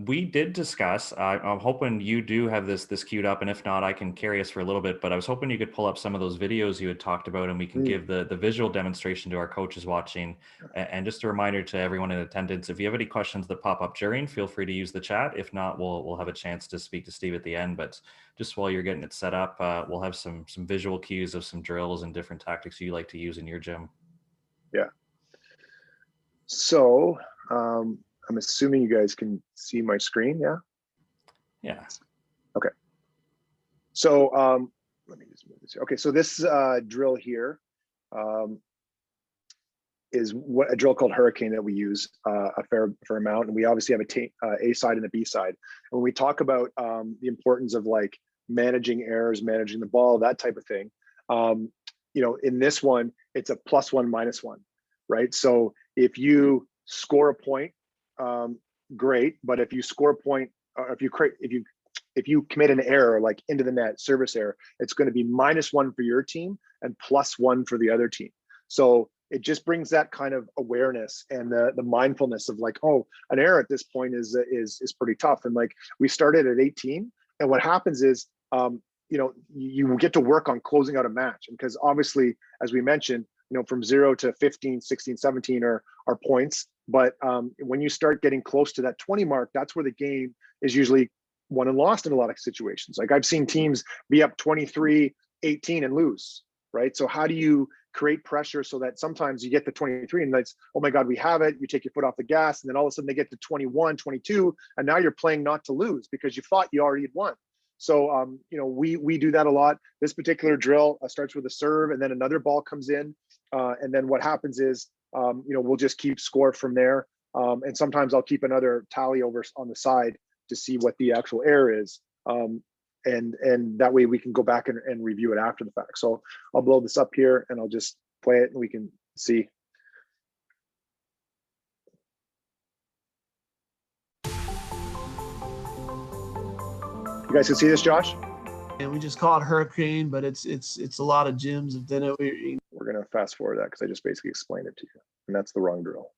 We did discuss, I'm hoping you do have this queued up, and if not, I can carry us for a little bit, but I was hoping you could pull up some of those videos you had talked about, and we can give the visual demonstration to our coaches watching. And just a reminder to everyone in attendance, if you have any questions that pop up during, feel free to use the chat. If not, we'll have a chance to speak to Steve at the end, but just while you're getting it set up, we'll have some visual cues of some drills and different tactics you like to use in your gym. Yeah. So, I'm assuming you guys can see my screen, yeah? Yeah. Okay. So let me just move this here. Okay, so this drill here is a drill called Hurricane that we use a fair amount, and we obviously have a side and a B side. And when we talk about the importance of like managing errors, managing the ball, that type of thing, in this one, it's a +1, -1, right? So if you score a point, great, but if you score a point, or if you commit an error like into the net, service error, it's going to be -1 for your team and +1 for the other team. So it just brings that kind of awareness and the mindfulness of like, oh, an error at this point is pretty tough. And like, we started at 18, and what happens is you get to work on closing out a match, because obviously, as we mentioned, from 0 to 15, 16, 17 are points. But when you start getting close to that 20 mark, that's where the game is usually won and lost in a lot of situations. Like, I've seen teams be up 23-18 and lose, right? So how do you create pressure so that sometimes you get to 23 and it's, oh my God, we have it. You take your foot off the gas, and then all of a sudden they get to 21, 22, and now you're playing not to lose because you thought you already had won. So, we do that a lot. This particular drill starts with a serve, and then another ball comes in. And then what happens is, we'll just keep score from there. And sometimes I'll keep another tally over on the side to see what the actual error is. And that way we can go back and review it after the fact. So I'll blow this up here, and I'll just play it, and we can see. You guys can see this, Josh? And we just call it Hurricane, but it's a lot of gyms have done it. We're gonna fast forward that because I just basically explained it to you, and that's the wrong drill.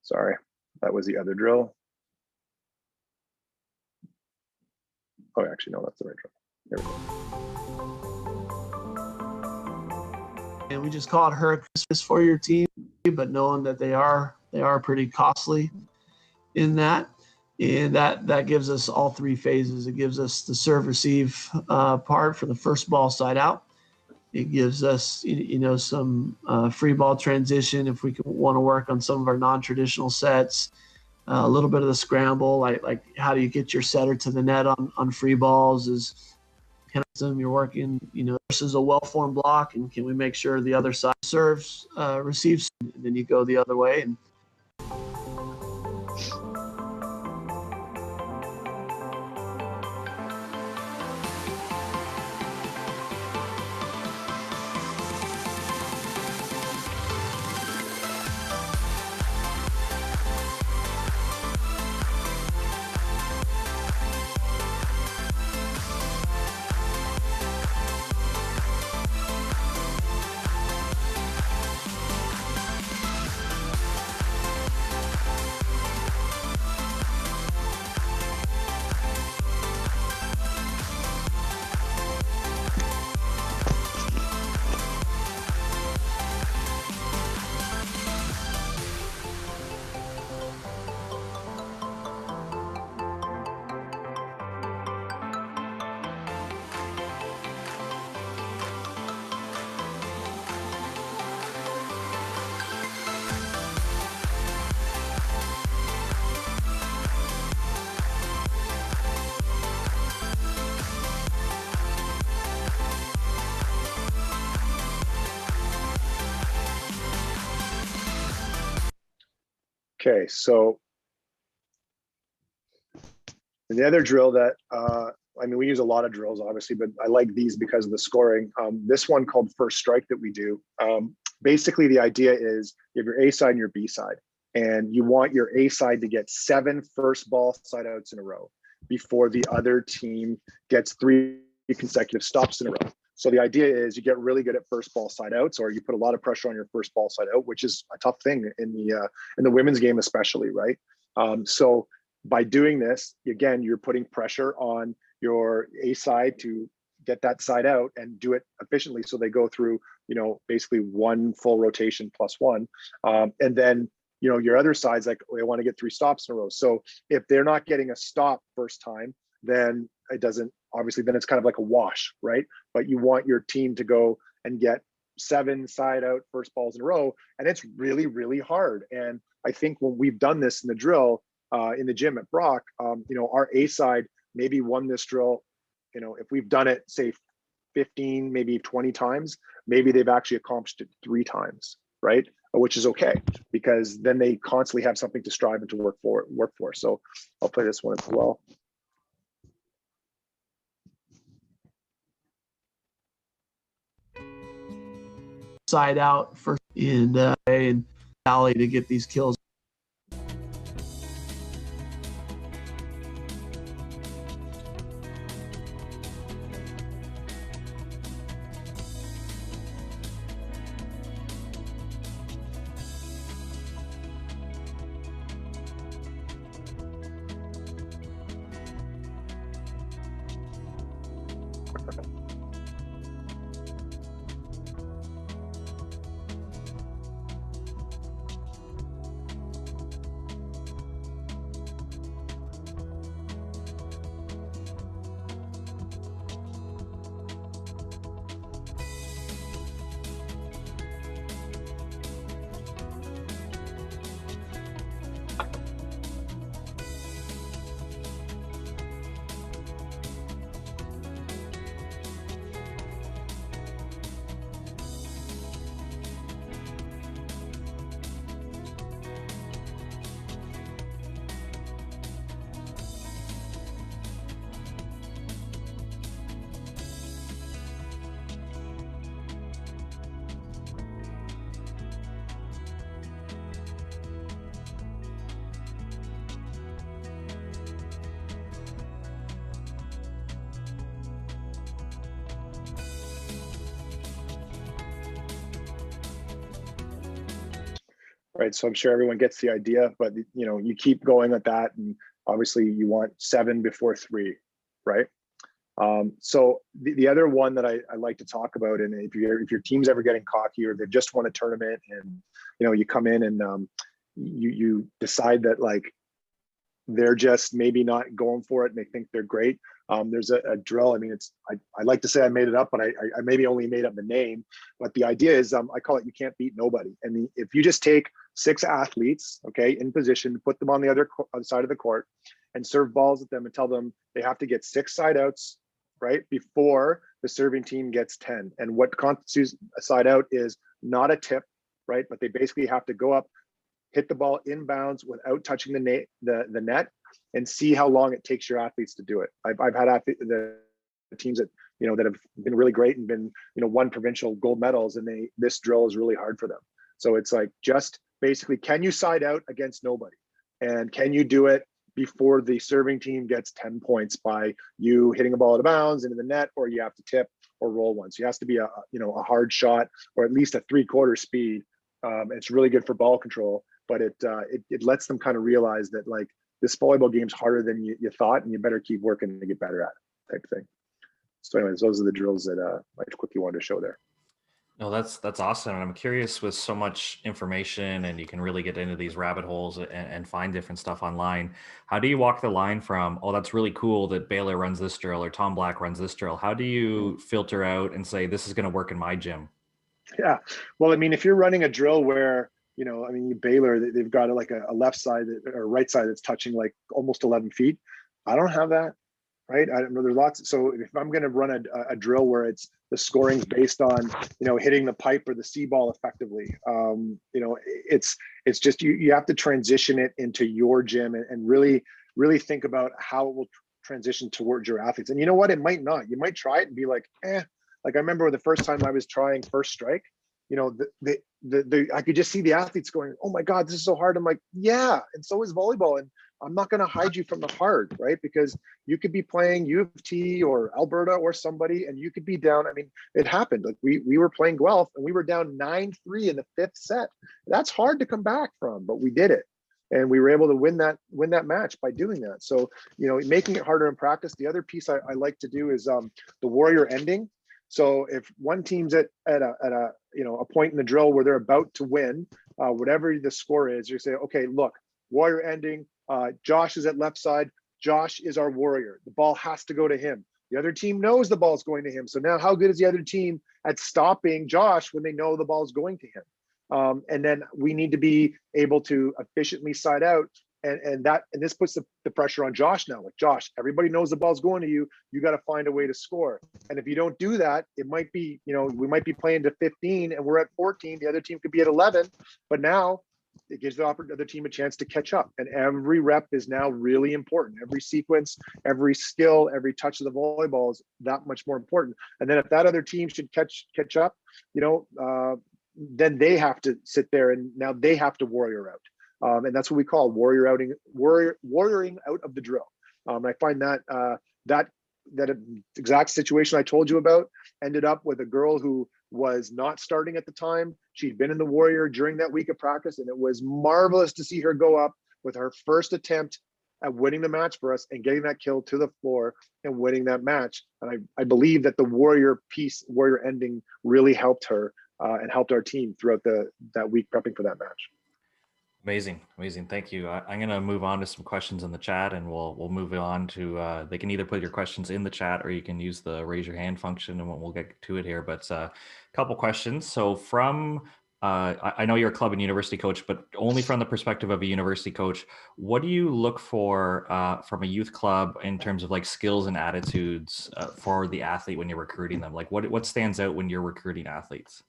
Sorry, that was the other drill. Oh, actually, no, that's the right drill. There we go. And we just call it Hurricane for your team, but knowing that they are pretty costly in that. And that gives us all three phases. It gives us the serve receive part for the first ball side out. It gives us, some free ball transition if we want to work on some of our non-traditional sets. a little bit of the scramble, like how do you get your setter to the net on free balls is kind of something you're working, versus a well-formed block, and can we make sure the other side serves, receives, and then you go the other way. And Okay, so the other drill that, we use a lot of drills, obviously, but I like these because of the scoring. This one called First Strike that we do. Basically, the idea is you have your A side and your B side, and you want your A side to get 7 first ball side outs in a row before the other team gets 3 consecutive stops in a row. So the idea is you get really good at first ball side outs, or you put a lot of pressure on your first ball side out, which is a tough thing in the women's game, especially, right? So by doing this, again, you're putting pressure on your A side to get that side out and do it efficiently. So they go through, basically 1 full rotation plus 1. And then, your other side's like, I want to get 3 stops in a row. So if they're not getting a stop first time, then it doesn't, obviously, then it's kind of like a wash, right? But you want your team to go and get 7 side out first balls in a row. And it's really, really hard. And I think when we've done this in the drill, in the gym at Brock, our A side maybe won this drill. If we've done it, say 15, maybe 20 times, maybe they've actually accomplished it 3 times, right? Which is okay, because then they constantly have something to strive and to work for. So I'll play this one as well. side out first and alley to get these kills. Right, so I'm sure everyone gets the idea, but you keep going at that, and obviously you want 7 before 3, right? So the other one that I like to talk about, and if your team's ever getting cocky or they just won a tournament, and you come in and you decide that like they're just maybe not going for it and they think they're great. There's a drill. I mean, I like to say I made it up, but I maybe only made up the name. But the idea is, I call it "You can't beat nobody." And if you just take 6 athletes, okay, in position, put them on the other side of the court and serve balls at them and tell them they have to get 6 side outs, right, before the serving team gets 10. And what constitutes a side out is not a tip, right? But they basically have to go up, hit the ball inbounds without touching the net, and see how long it takes your athletes to do it. I've had the teams that that have been really great and been won provincial gold medals, and this drill is really hard for them. So it's like, just basically, can you side out against nobody, and can you do it before the serving team gets 10 points by you hitting a ball out of bounds into the net, or you have to tip or roll one. So it has to be a hard shot, or at least a 3/4 speed. It's really good for ball control, but it lets them kind of realize that, like, this volleyball game's harder than you thought, and you better keep working to get better at it, type thing. So anyways, those are the drills that I quickly wanted to show there. No, that's awesome. And I'm curious, with so much information and you can really get into these rabbit holes and find different stuff online. How do you walk the line from, oh, that's really cool that Baylor runs this drill or Tom Black runs this drill? How do you filter out and say, this is going to work in my gym? Yeah. Well, I mean, if you're running a drill where, Baylor, they've got like a left side or right side that's touching like almost 11 feet. I don't have that. Right. I don't know. There's lots. So if I'm going to run a drill where it's the scoring's based on, hitting the pipe or the C ball effectively, it's just, you have to transition it into your gym and really, really think about how it will transition towards your athletes. And you know what? It might not. You might try it and be like, Like, I remember the first time I was trying first strike, I could just see the athletes going, oh my God, this is so hard. I'm like, yeah, and so is volleyball. And I'm not going to hide you from the hard, right? Because you could be playing U of T or Alberta or somebody, and you could be down. I mean, it happened. Like, we were playing Guelph and we were down 9-3 in the 5th set. That's hard to come back from, but we did it. And we were able to win that match by doing that. So, making it harder in practice. The other piece I like to do is the warrior ending. So if one team's at a point in the drill where they're about to win, whatever the score is, you say, okay, look, warrior ending. Josh is at left side. Josh is our warrior. The ball has to go to him. The other team knows the ball's going to him. So now, how good is the other team at stopping Josh when they know the ball's going to him? And then we need to be able to efficiently side out. And this puts the pressure on Josh now. Like, Josh, everybody knows the ball's going to you. You got to find a way to score. And if you don't do that, it might be, we might be playing to 15 and we're at 14. The other team could be at 11. But now it gives the other team a chance to catch up. And every rep is now really important. Every sequence, every skill, every touch of the volleyball is that much more important. And then if that other team should catch up, then they have to sit there and now they have to warrior out. And that's what we call warrioring out of the drill. I find that exact situation I told you about ended up with a girl who was not starting at the time. She'd been in the warrior during that week of practice, and it was marvelous to see her go up with her first attempt at winning the match for us and getting that kill to the floor and winning that match. And I believe that the warrior ending really helped her and helped our team throughout that week prepping for that match. Amazing. Thank you. I'm going to move on to some questions in the chat, and we'll move on to, they can either put your questions in the chat or you can use the raise your hand function, and we'll get to it here. But a couple questions. So from, I know you're a club and university coach, but only from the perspective of a university coach, what do you look for from a youth club in terms of like skills and attitudes for the athlete when you're recruiting them? Like what stands out when you're recruiting athletes?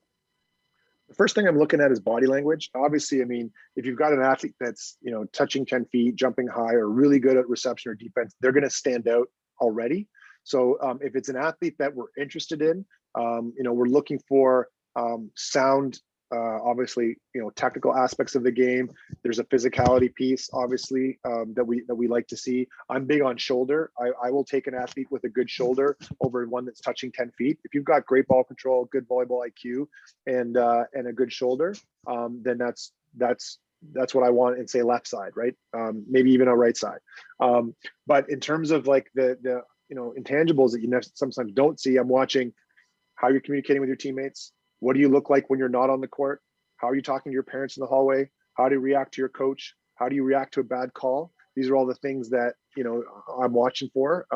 The first thing I'm looking at is body language. Obviously, I mean, if you've got an athlete that's, touching 10 feet, jumping high, or really good at reception or defense, they're going to stand out already. So if it's an athlete that we're interested in, we're looking for sound, obviously, technical aspects of the game. There's a physicality piece, obviously, that we like to see. I'm big on shoulder. I will take an athlete with a good shoulder over one that's touching 10 feet. If you've got great ball control, good volleyball IQ, and a good shoulder, then that's what I want in, say, left side, right? Maybe even a right side. But in terms of like the intangibles that you sometimes don't see, I'm watching how you're communicating with your teammates. What do you look like when you're not on the court? How are you talking to your parents in the hallway? How do you react to your coach? How do you react to a bad call? These are all the things that, I'm watching for.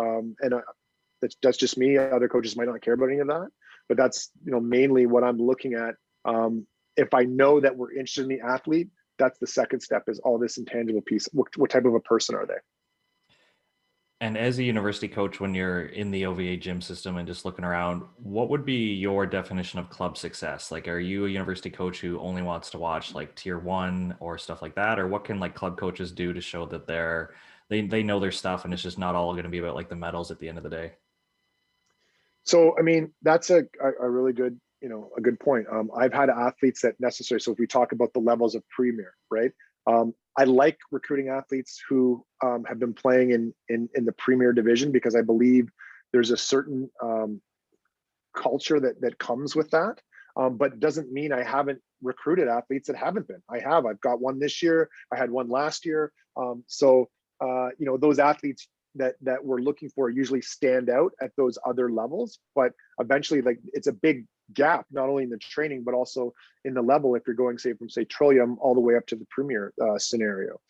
That's just me. Other coaches might not care about any of that, but that's, mainly what I'm looking at. If I know that we're interested in the athlete, that's the second step, is all this intangible piece. What type of a person are they? And as a university coach, when you're in the OVA gym system and just looking around, what would be your definition of club success? Like, are you a university coach who only wants to watch like tier one or stuff like that? Or what can like club coaches do to show that they know their stuff and it's just not all going to be about like the medals at the end of the day? So, I mean, that's a really good, a good point. I've had athletes that necessarily, so if we talk about the levels of premier, right? I like recruiting athletes who have been playing in the premier division, because I believe there's a certain culture that comes with that. But doesn't mean I haven't recruited athletes that haven't been. I've got one this year. I had one last year. Those athletes that we're looking for usually stand out at those other levels, but eventually, like, it's a big gap, not only in the training, but also in the level, if you're going, say, from, say, Trillium all the way up to the premier scenario.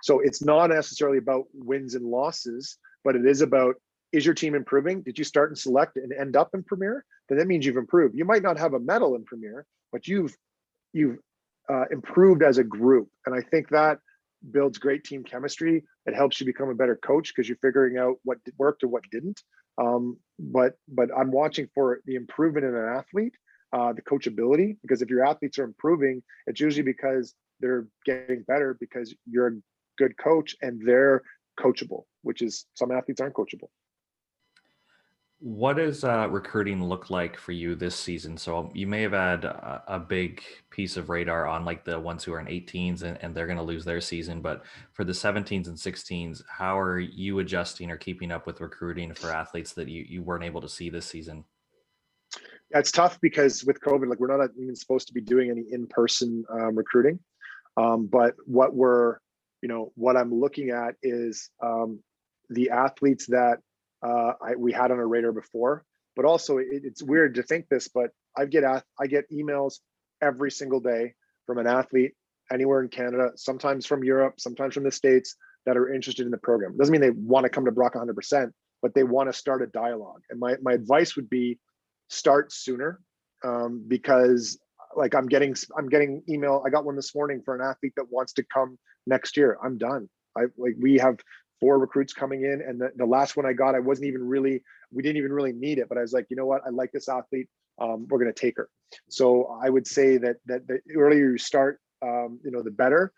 So it's not necessarily about wins and losses, but it is about, is your team improving? Did you start and select and end up in premier? Then that means you've improved. You might not have a medal in premier, but you've improved as a group. And I think that builds great team chemistry. It helps you become a better coach, because you're figuring out what worked and what didn't. But I'm watching for the improvement in an athlete, the coachability, because if your athletes are improving, it's usually because they're getting better, because you're a good coach and they're coachable, which is, some athletes aren't coachable. What does recruiting look like for you this season? So you may have had a big piece of radar on like the ones who are in 18s and they're going to lose their season. But for the 17s and 16s, how are you adjusting or keeping up with recruiting for athletes that you weren't able to see this season? Yeah, it's tough because with COVID, like, we're not even supposed to be doing any in-person recruiting. But what I'm looking at is the athletes that we had on our radar before. But also, it's weird to think this, but I get emails every single day from an athlete anywhere in Canada, sometimes from Europe, sometimes from the States, that are interested in the program. It doesn't mean they want to come to Brock 100%, but they want to start a dialogue. And my advice would be, start sooner, because like I'm getting email. I got one this morning for an athlete that wants to come next year. I'm done. We have 4 recruits coming in, and the last one I got, we didn't even really need it, but I was like, you know what, I like this athlete. We're going to take her. So I would say that the earlier you start, the better.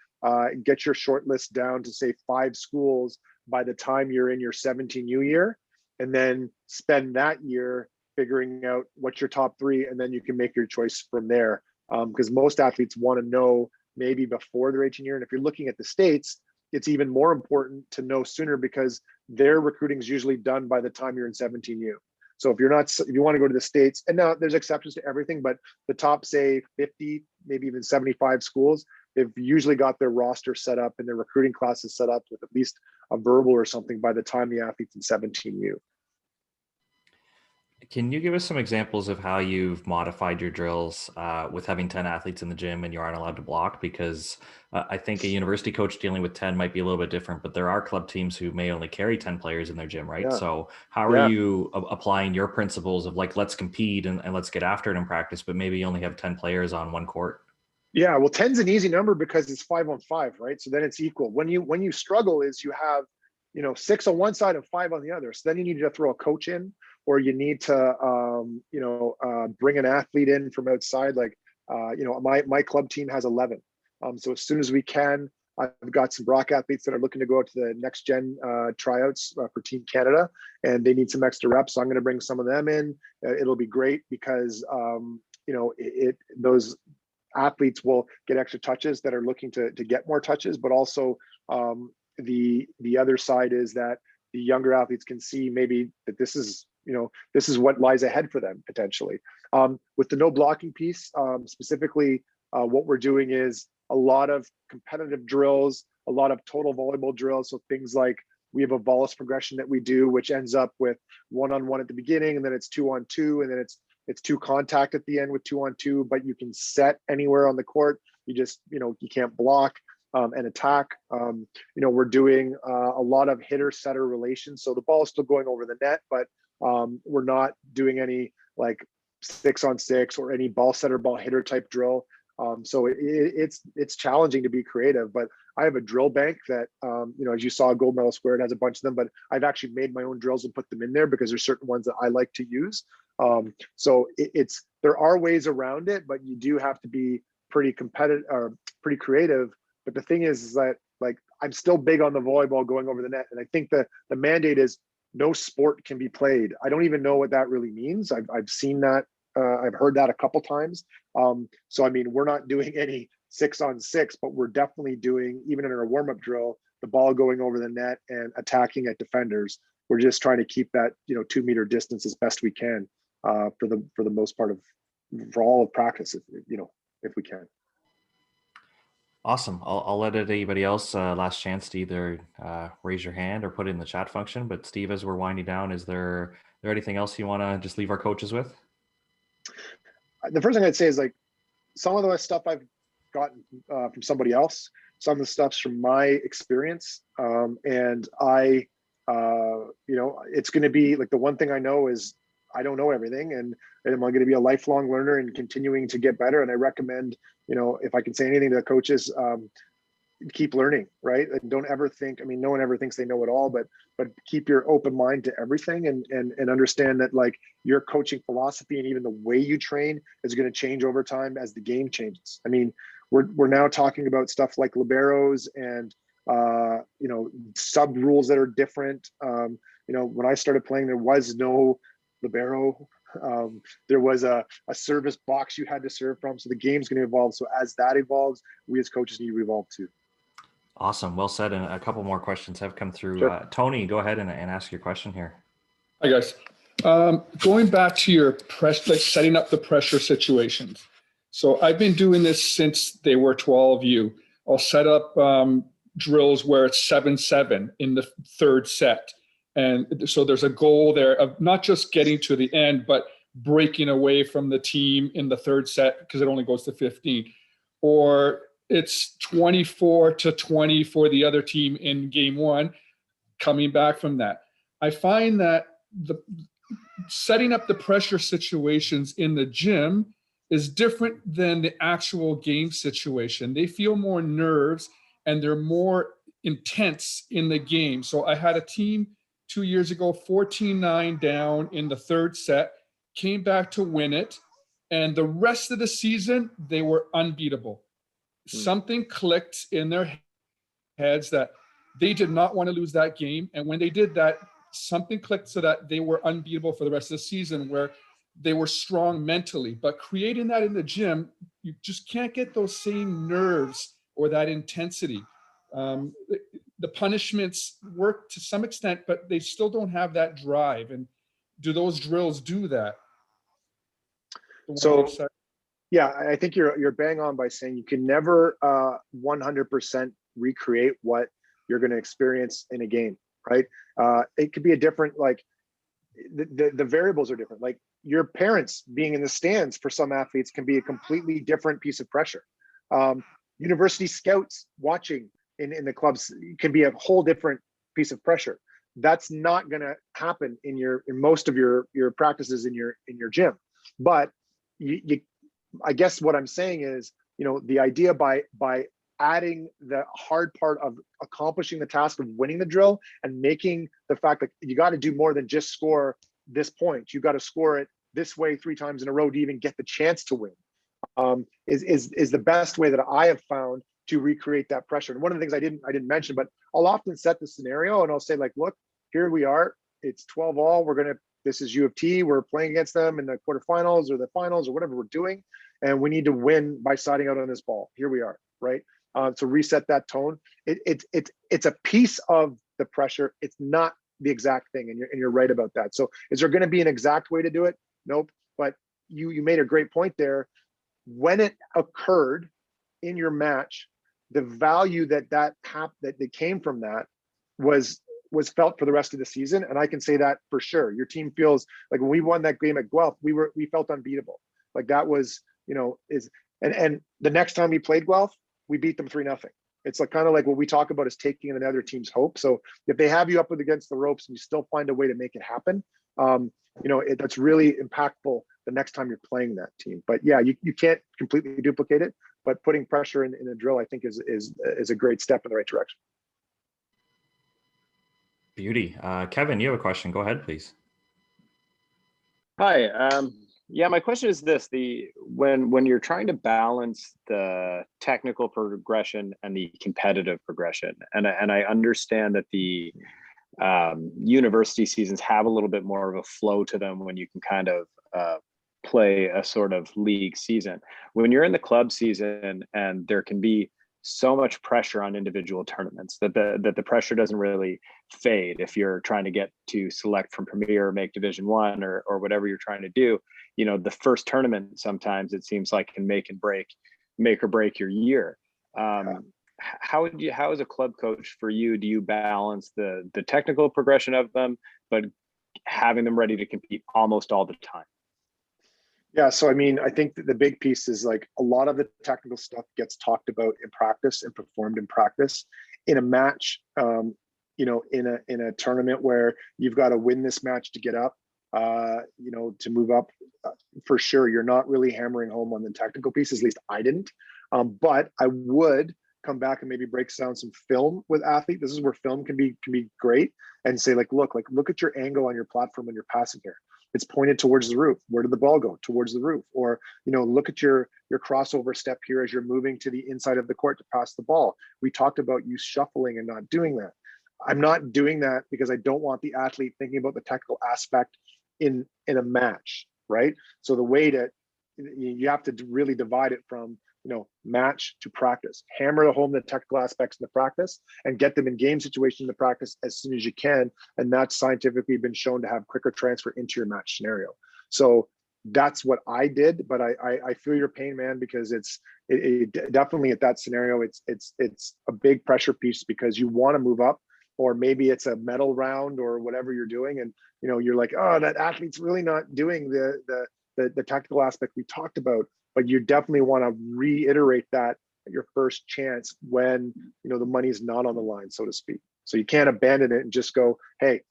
Get your short list down to, say, 5 schools by the time you're in your 17U year, and then spend that year figuring out what's your top 3, and then you can make your choice from there. Because most athletes want to know maybe before their 18 year. And if you're looking at the States, it's even more important to know sooner, because their recruiting is usually done by the time you're in 17U. So if you want to go to the States, and now there's exceptions to everything, but the top, say, 50, maybe even 75 schools, they've usually got their roster set up and their recruiting classes set up with at least a verbal or something by the time the athlete's in 17U. Can you give us some examples of how you've modified your drills with having 10 athletes in the gym and you aren't allowed to block? Because I think a university coach dealing with 10 might be a little bit different, but there are club teams who may only carry 10 players in their gym, right? Yeah. So how are you applying your principles of like, let's compete and let's get after it in practice, but maybe you only have 10 players on one court? Yeah, well, 10's an easy number because it's 5-on-5, right? So then it's equal. When you struggle is you have, 6 on one side and 5 on the other. So then you need to throw a coach in, or you need to, bring an athlete in from outside. Like, my club team has 11. So as soon as we can, I've got some Brock athletes that are looking to go out to the next gen tryouts for Team Canada, and they need some extra reps. So I'm going to bring some of them in. It'll be great because, those athletes will get extra touches that are looking to get more touches, but also the other side is that the younger athletes can see maybe that this is what lies ahead for them potentially. With the no blocking piece, specifically, what we're doing is a lot of competitive drills, a lot of total volleyball drills. So things like, we have a volleys progression that we do, which ends up with 1-on-1 at the beginning, and then it's 2-on-2, and then it's 2 contact at the end with 2-on-2, but you can set anywhere on the court. You just, you can't block and attack. We're doing a lot of hitter setter relations. So the ball is still going over the net, but we're not doing any like 6-on-6 or any ball setter, ball hitter type drill. So it's challenging to be creative, but I have a drill bank that, as you saw, Gold Medal Squared has a bunch of them, but I've actually made my own drills and put them in there because there's certain ones that I like to use. So there are ways around it, but you do have to be pretty competitive or pretty creative. But the thing is that, like, I'm still big on the volleyball going over the net. And I think that the mandate is no sport can be played. I don't even know what that really means. I've seen that. I've heard that a couple times. So, I mean, we're not doing any 6-on-6, but we're definitely doing, even in our warm-up drill, the ball going over the net and attacking at defenders. We're just trying to keep that, 2-meter distance as best we can for the most part for all of practice, if we can. Awesome. I'll let anybody else last chance to either raise your hand or put it in the chat function. But Steve, as we're winding down, is there anything else you want to just leave our coaches with? The first thing I'd say is, like, some of the stuff I've gotten from somebody else, some of the stuff's from my experience. And it's going to be like, the one thing I know is I don't know everything, and I'm going to be a lifelong learner and continuing to get better. And I recommend, if I can say anything to the coaches, keep learning, right? And don't ever think, no one ever thinks they know it all, but keep your open mind to everything and understand that, like, your coaching philosophy and even the way you train is going to change over time as the game changes. We're now talking about stuff like liberos and, sub rules that are different. When I started playing, there was no libero. There was a service box you had to serve from. So the game's going to evolve. So as that evolves, we as coaches need to evolve too. Awesome. Well said. And a couple more questions have come through. Sure. Tony, go ahead and ask your question here. Hi, guys. Going back to your setting up the pressure situations. So I've been doing this since they were 12U. I'll set up drills where it's 7-7 in the third set. And so there's a goal there of not just getting to the end, but breaking away from the team in the third set because it only goes to 15. Or it's 24-20 for the other team in game one, coming back from that. I find that the setting up the pressure situations in the gym is different than the actual game situation. They feel more nerves and they're more intense in the game. So I had a team 2 years ago, 14-9 down in the third set, came back to win it. And the rest of the season, they were unbeatable. Something clicked in their heads that they did not want to lose that game. And when they did that, something clicked so that they were unbeatable for the rest of the season, where they were strong mentally. But creating that in the gym, you just can't get those same nerves or that intensity. The punishments work to some extent, but they still don't have that drive. And do those drills do that? So, yeah, I think you're bang on by saying you can never 100% recreate what you're going to experience in a game, right? It could be a different, like, the variables are different. Like, your parents being in the stands for some athletes can be a completely different piece of pressure. University scouts watching in the clubs can be a whole different piece of pressure. That's not going to happen in most of your practices in your gym. But I guess what I'm saying is, the idea by adding the hard part of accomplishing the task of winning the drill and making the fact that you got to do more than just score this point. You got to score it this way 3 times in a row to even get the chance to win. Is the best way that I have found to recreate that pressure. And one of the things I didn't mention, but I'll often set the scenario and I'll say, like, look, here we are. It's 12-all. This is U of T. We're playing against them in the quarterfinals or the finals or whatever we're doing. And we need to win by siding out on this ball. Here we are, right? To reset that tone. It's a piece of the pressure. It's not the exact thing. And you're right about that. So is there going to be an exact way to do it? Nope. But you made a great point there. When it occurred in your match, the value that came from that was felt for the rest of the season. And I can say that for sure. Your team feels like when we won that game at Guelph, we felt unbeatable. Like that was, and the next time we played Guelph, we beat them 3-0. It's like kind of like what we talk about is taking another team's hope. So if they have you up against the ropes and you still find a way to make it happen, that's really impactful the next time you're playing that team. But yeah, you can't completely duplicate it, but putting pressure in a drill, I think is a great step in the right direction. Beauty. Kevin, you have a question. Go ahead, please. Hi. Yeah, my question is this: when you're trying to balance the technical progression and the competitive progression, and I understand that the university seasons have a little bit more of a flow to them when you can kind of play a sort of league season. When you're in the club season and there can be so much pressure on individual tournaments that the pressure doesn't really fade if you're trying to get to select from Premier or make Division One or whatever you're trying to do. You know, the first tournament sometimes it seems like can make or break your year. How as a club coach for you, do you balance the technical progression of them, but having them ready to compete almost all the time? Yeah, so I mean, I think that the big piece is like a lot of the technical stuff gets talked about in practice and performed in practice. In a match, you know, in a tournament where you've got to win this match to get up, you know, to move up, for sure, you're not really hammering home on the technical pieces. At least I didn't, but I would come back and maybe break down some film with athlete. This is where film can be great, and say like, look at your angle on your platform when you're passing here. It's pointed towards the roof. Where did the ball go? Towards the roof. Or, you know, look at your crossover step here as you're moving to the inside of the court to pass the ball. We talked about you shuffling and not doing that. I'm not doing that because I don't want the athlete thinking about the technical aspect in a match, right? So the way that you have to really divide it from, you know, match to practice. Hammer home the technical aspects in the practice and get them in game situation in the practice as soon as you can. And that's scientifically been shown to have quicker transfer into your match scenario. So that's what I did, but I feel your pain, man, because it definitely at that scenario, it's a big pressure piece because you want to move up, or maybe it's a medal round or whatever you're doing. And, you know, you're like, oh, that athlete's really not doing the technical aspect we talked about. But you definitely want to reiterate that at your first chance when, you know, the money's not on the line, so to speak. So you can't abandon it and just go, hey,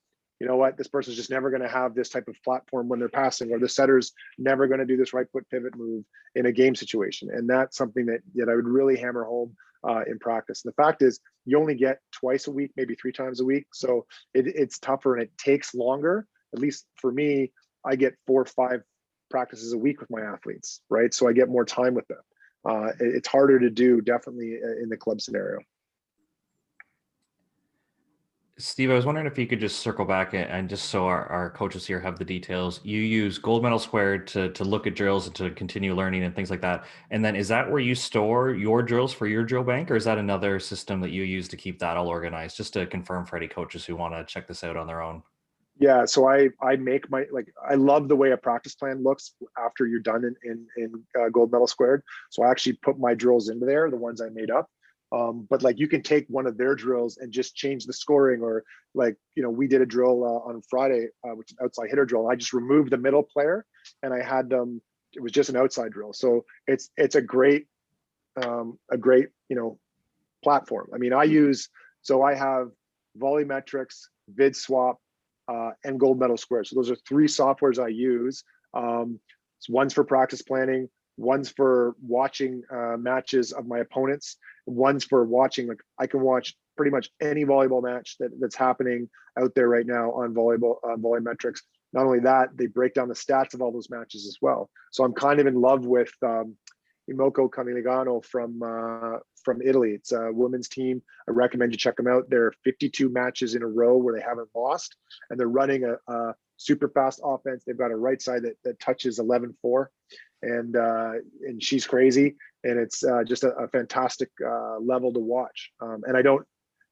you know what, this person's just never going to have this type of platform when they're passing, or the setter's never going to do this right foot pivot move in a game situation. And that's something that I would really hammer home in practice. And the fact is, you only get twice a week, maybe 3 times a week. So it's tougher and it takes longer. At least for me, I get 4 or 5 practices a week with my athletes, right? So I get more time with them. It's harder to do, definitely, in the club scenario. Steve, I was wondering if you could just circle back and just so our coaches here have the details. You use Gold Medal Squared to look at drills and to continue learning and things like that. And then is that where you store your drills for your drill bank, or is that another system that you use to keep that all organized? Just to confirm for any coaches who want to check this out on their own. Yeah, so I make my, like, I love the way a practice plan looks after you're done in Gold Medal Squared. So I actually put my drills into there, the ones I made up. But like, you can take one of their drills and just change the scoring, or like, you know, we did a drill on Friday, which is an outside hitter drill. I just removed the middle player and I had them. It was just an outside drill. So it's a great, you know, platform. I mean, I have Volumetrics, VidSwap, and Gold Medal Squared. So those are 3 softwares I use. One's for practice planning, one's for watching matches of my opponents, one's for watching, like, I can watch pretty much any volleyball match that's happening out there right now on Volumetrics. Not only that, they break down the stats of all those matches as well. So I'm kind of in love with Imoco Camiligano from Italy. It's a women's team. I recommend you check them out. There are 52 matches in a row where they haven't lost, and they're running a super fast offense. They've got a right side that touches 11-4, and she's crazy. And it's just a fantastic level to watch. And I don't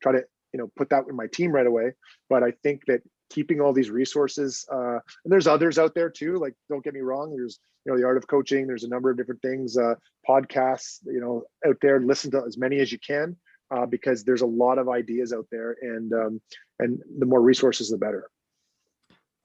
try to, you know, put that with my team right away, but I think that keeping all these resources, and there's others out there too, like, don't get me wrong, there's, you know, the Art of Coaching, there's a number of different things, podcasts, you know, out there. Listen to as many as you can, because there's a lot of ideas out there, and the more resources, the better.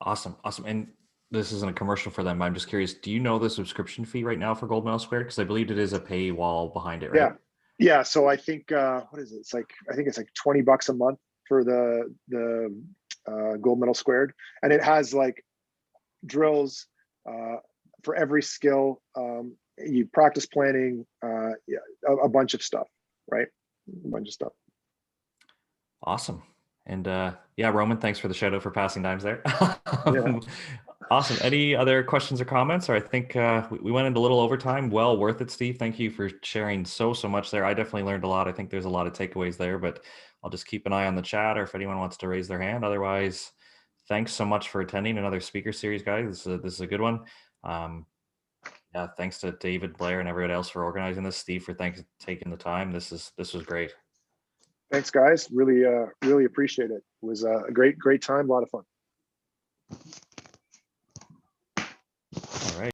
Awesome. And this isn't a commercial for them. I'm just curious, do you know the subscription fee right now for Gold Medal Squared? Because I believe it is a paywall behind it, right? Yeah. So I think, what is it? It's like, I think it's like $20 a month for the Gold Medal Squared. And it has like drills for every skill. You practice planning, yeah, a bunch of stuff, right? A bunch of stuff. Awesome. And yeah, Roman, thanks for the shout out for Passin Dimes there. Yeah. Awesome. Any other questions or comments? Or I think we went into a little overtime. Well worth it, Steve. Thank you for sharing so much there. I definitely learned a lot. I think there's a lot of takeaways there, but I'll just keep an eye on the chat or if anyone wants to raise their hand. Otherwise, thanks so much for attending another speaker series, guys. This is a good one. Yeah, thanks to David, Blair, and everyone else for organizing this. Steve, for taking the time. This was great. Thanks, guys. Really appreciate it. It was a great time. A lot of fun.